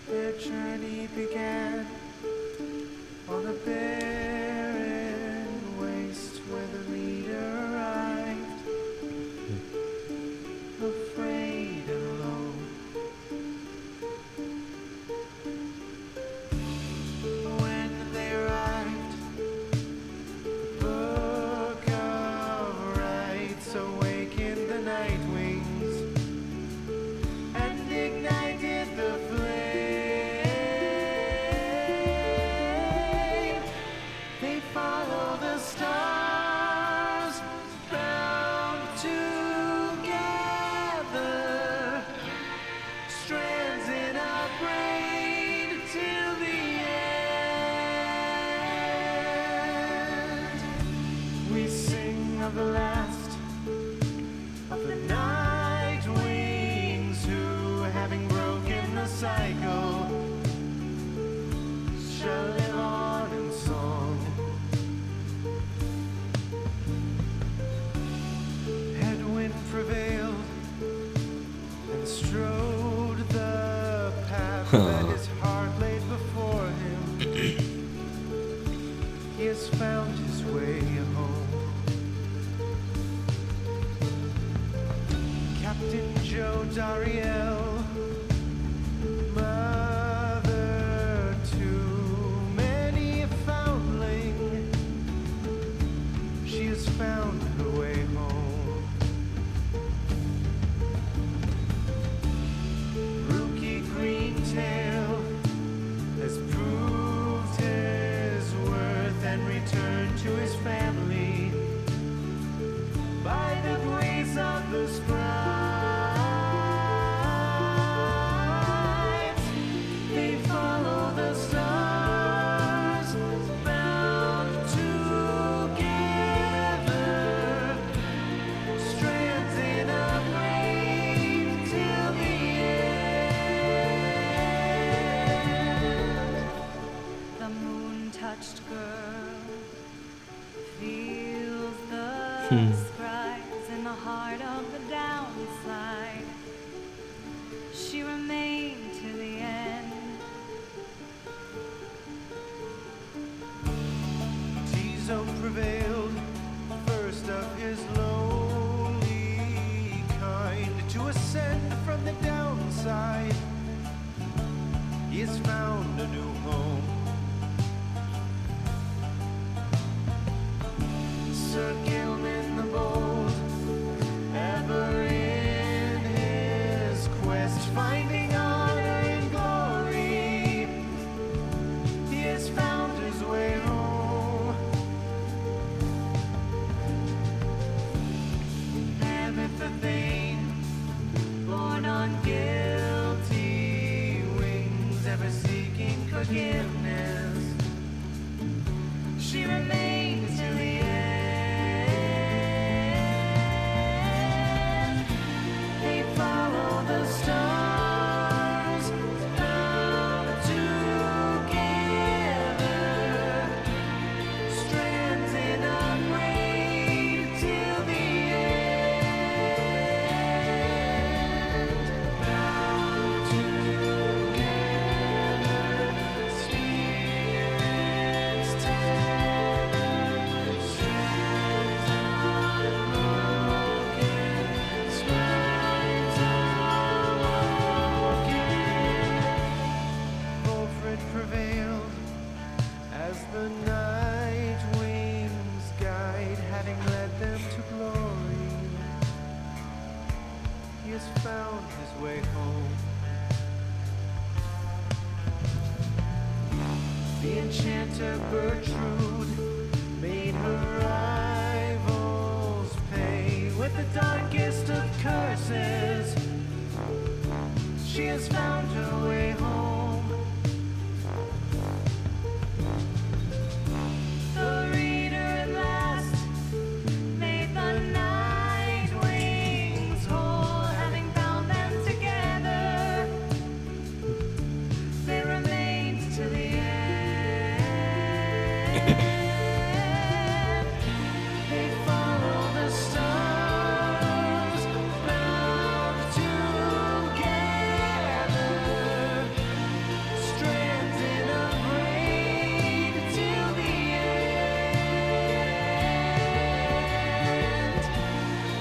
Their journey began on a barren waste where the reader arrived, afraid and alone. When they arrived, the book of rites awakened the Nightwings and ignited the flame. They follow the stars, bound together, strands in our brain till the end. We sing of the last of the Nightwings who, having broken the cycle, shall live on in song. Headwind prevailed and strode the that his heart laid before him. He has found his way home. Captain Joe Dariel, mother to many a foundling, she has found her way home. Rookie Greentail has proved his worth and returned to his family by the grace of the scribes. They follow the stars, bound together, strands in a braid till the end. The moon-touched girl feels the scribes in the heart of the downside. She remained to the end. Tizo prevailed, first of his lowly kind, to ascend from the downside. He has found a new home. Sir Gilman the Bold, ever in his quest, finding honor and glory, he has found his way home. Never vain, born on guilty wings, ever seeking forgiveness, she remains till the end. They follow the stars, bound together, strands in a braid till the end. Bound together, spirits tether, strands unbroken, scribes awoken. Volfred prevailed as the Nightwings guide, having led them to glory. He has found his way home. The enchanter Gertrude made her rivals pay with the darkest of curses. She has found her way home. The reader at last made the Nightwings whole, having bound them together. They remained till the end. They follow the stars, bound together, strands in a braid till the end.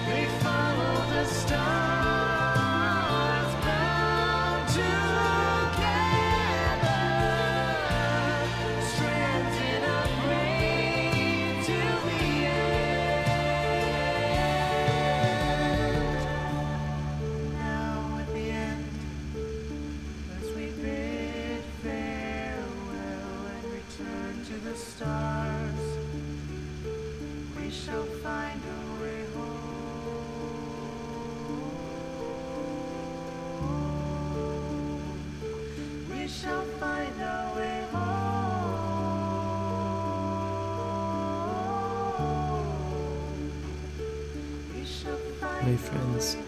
They follow the stars, bound together, strands in a braid till the end. Now at the end, as we bid farewell and return to the stars, we shall find our way home. We shall find our way home. We shall find My our friends. way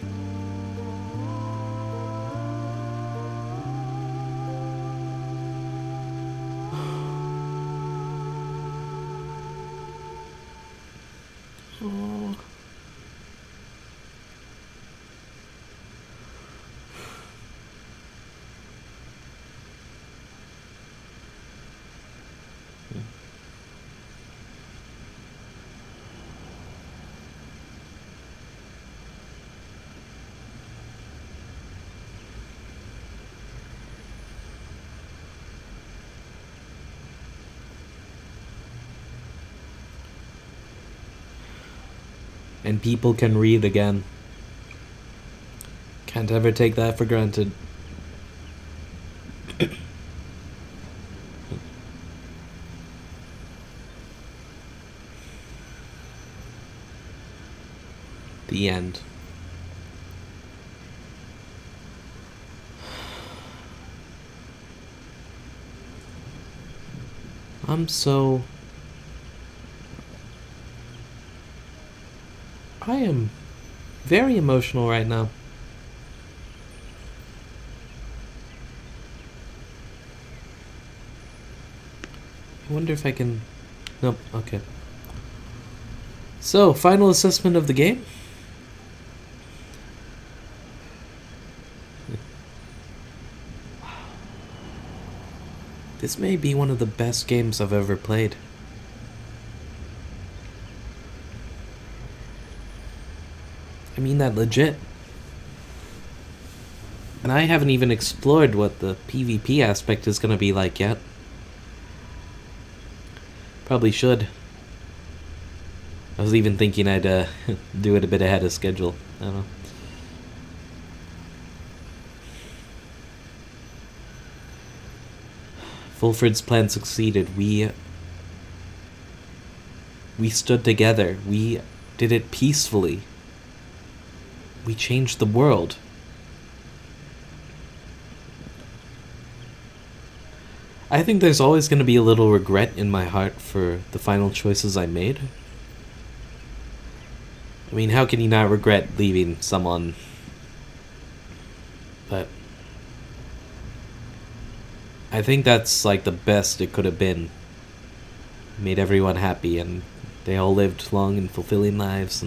Oh. and people can read again. Can't ever take that for granted. The end. I am very emotional right now. I wonder if I can... Nope, okay. So, final assessment of the game? This may be one of the best games I've ever played. I mean that legit. And I haven't even explored what the PvP aspect is going to be like yet. Probably should. I was even thinking I'd do it a bit ahead of schedule. I don't know. Volfred's plan succeeded. We stood together. We did it peacefully. We changed the world. I think there's always going to be a little regret in my heart for the final choices I made. I mean, how can you not regret leaving someone? But I think that's like the best it could have been. Made everyone happy, and they all lived long and fulfilling lives.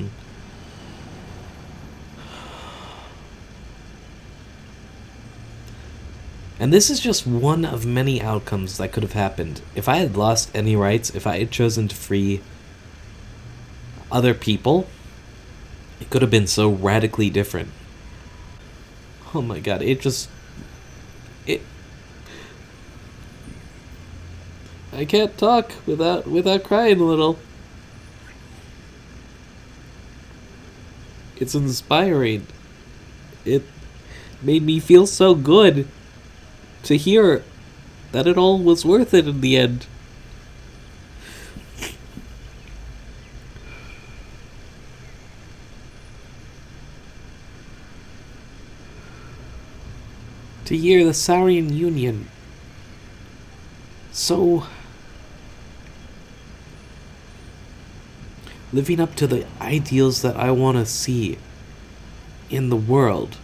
And this is just one of many outcomes that could have happened. If I had lost any rights, if I had chosen to free other people, it could have been so radically different. Oh my god, I can't talk without crying a little. It's inspiring. It made me feel so good to hear that it all was worth it in the end. To hear the Saurian Union so living up to the ideals that I want to see in the world.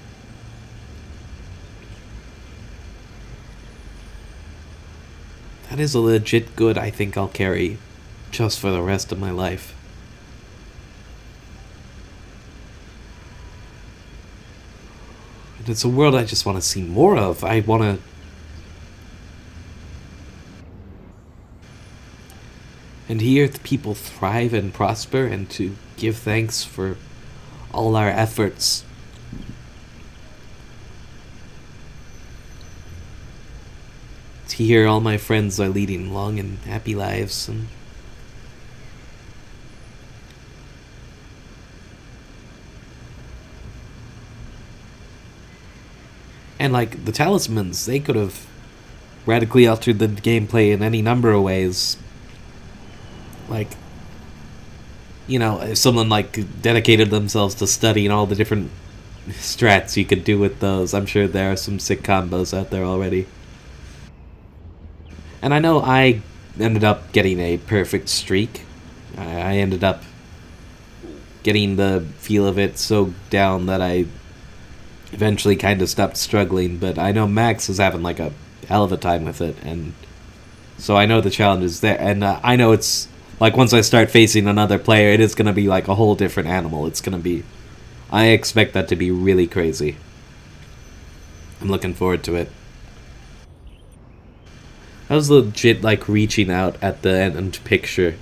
That is a legit good I think I'll carry just for the rest of my life. And it's a world I just want to see more of. I want to... And hear the people thrive and prosper, and to give thanks for all our efforts. To hear all my friends are leading long and happy lives, and like the talismans, they could have radically altered the gameplay in any number of ways. Like, you know, if someone like dedicated themselves to studying all the different strats you could do with those, I'm sure there are some sick combos out there already. And I know I ended up getting a perfect streak. I ended up getting the feel of it so down that I eventually kind of stopped struggling, but I know Max was having like a hell of a time with it, and so I know the challenge is there, and I know it's like once I start facing another player, it is going to be like a whole different animal. It's going to be... I expect that to be really crazy. I'm looking forward to it. I was legit like reaching out at the end picture.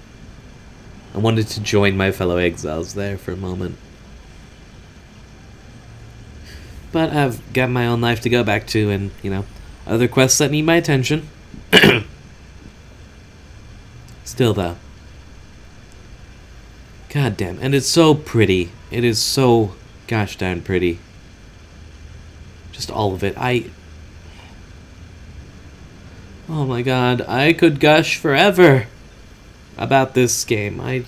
I wanted to join my fellow exiles there for a moment. But I've got my own life to go back to, and, you know, other quests that need my attention. Still though, God damn. And it's so pretty. It is so gosh darn pretty. Just all of it. Oh my god. I could gush forever about this game. And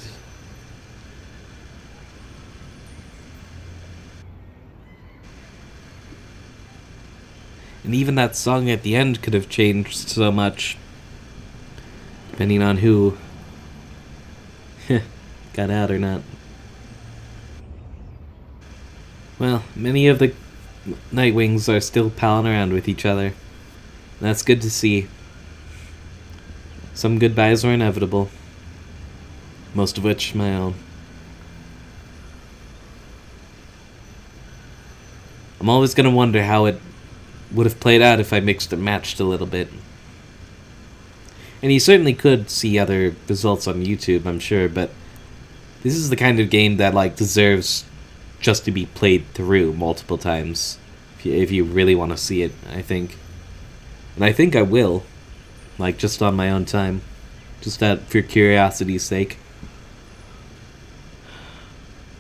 even that song at the end could have changed so much, depending on who got out or not. Well, many of the Nightwings are still palling around with each other. That's good to see. Some goodbyes were inevitable, most of which my own. I'm always gonna wonder how it would have played out if I mixed and matched a little bit. And you certainly could see other results on YouTube, I'm sure, but this is the kind of game that, like, deserves just to be played through multiple times, if you really want to see it, I think. And I think I will, like, just on my own time, just for curiosity's sake.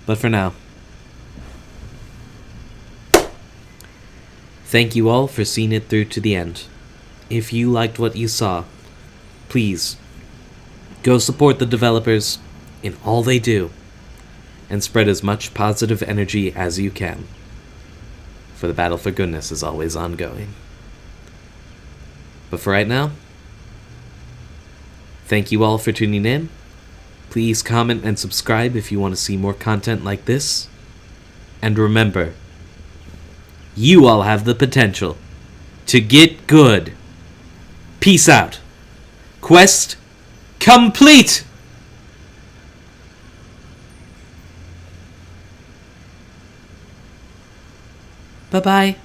But for now, thank you all for seeing it through to the end. If you liked what you saw, please go support the developers in all they do and spread as much positive energy as you can, for the battle for goodness is always ongoing. But for right now, thank you all for tuning in. Please comment and subscribe if you want to see more content like this. And remember, you all have the potential to get good. Peace out. Quest complete! Bye-bye.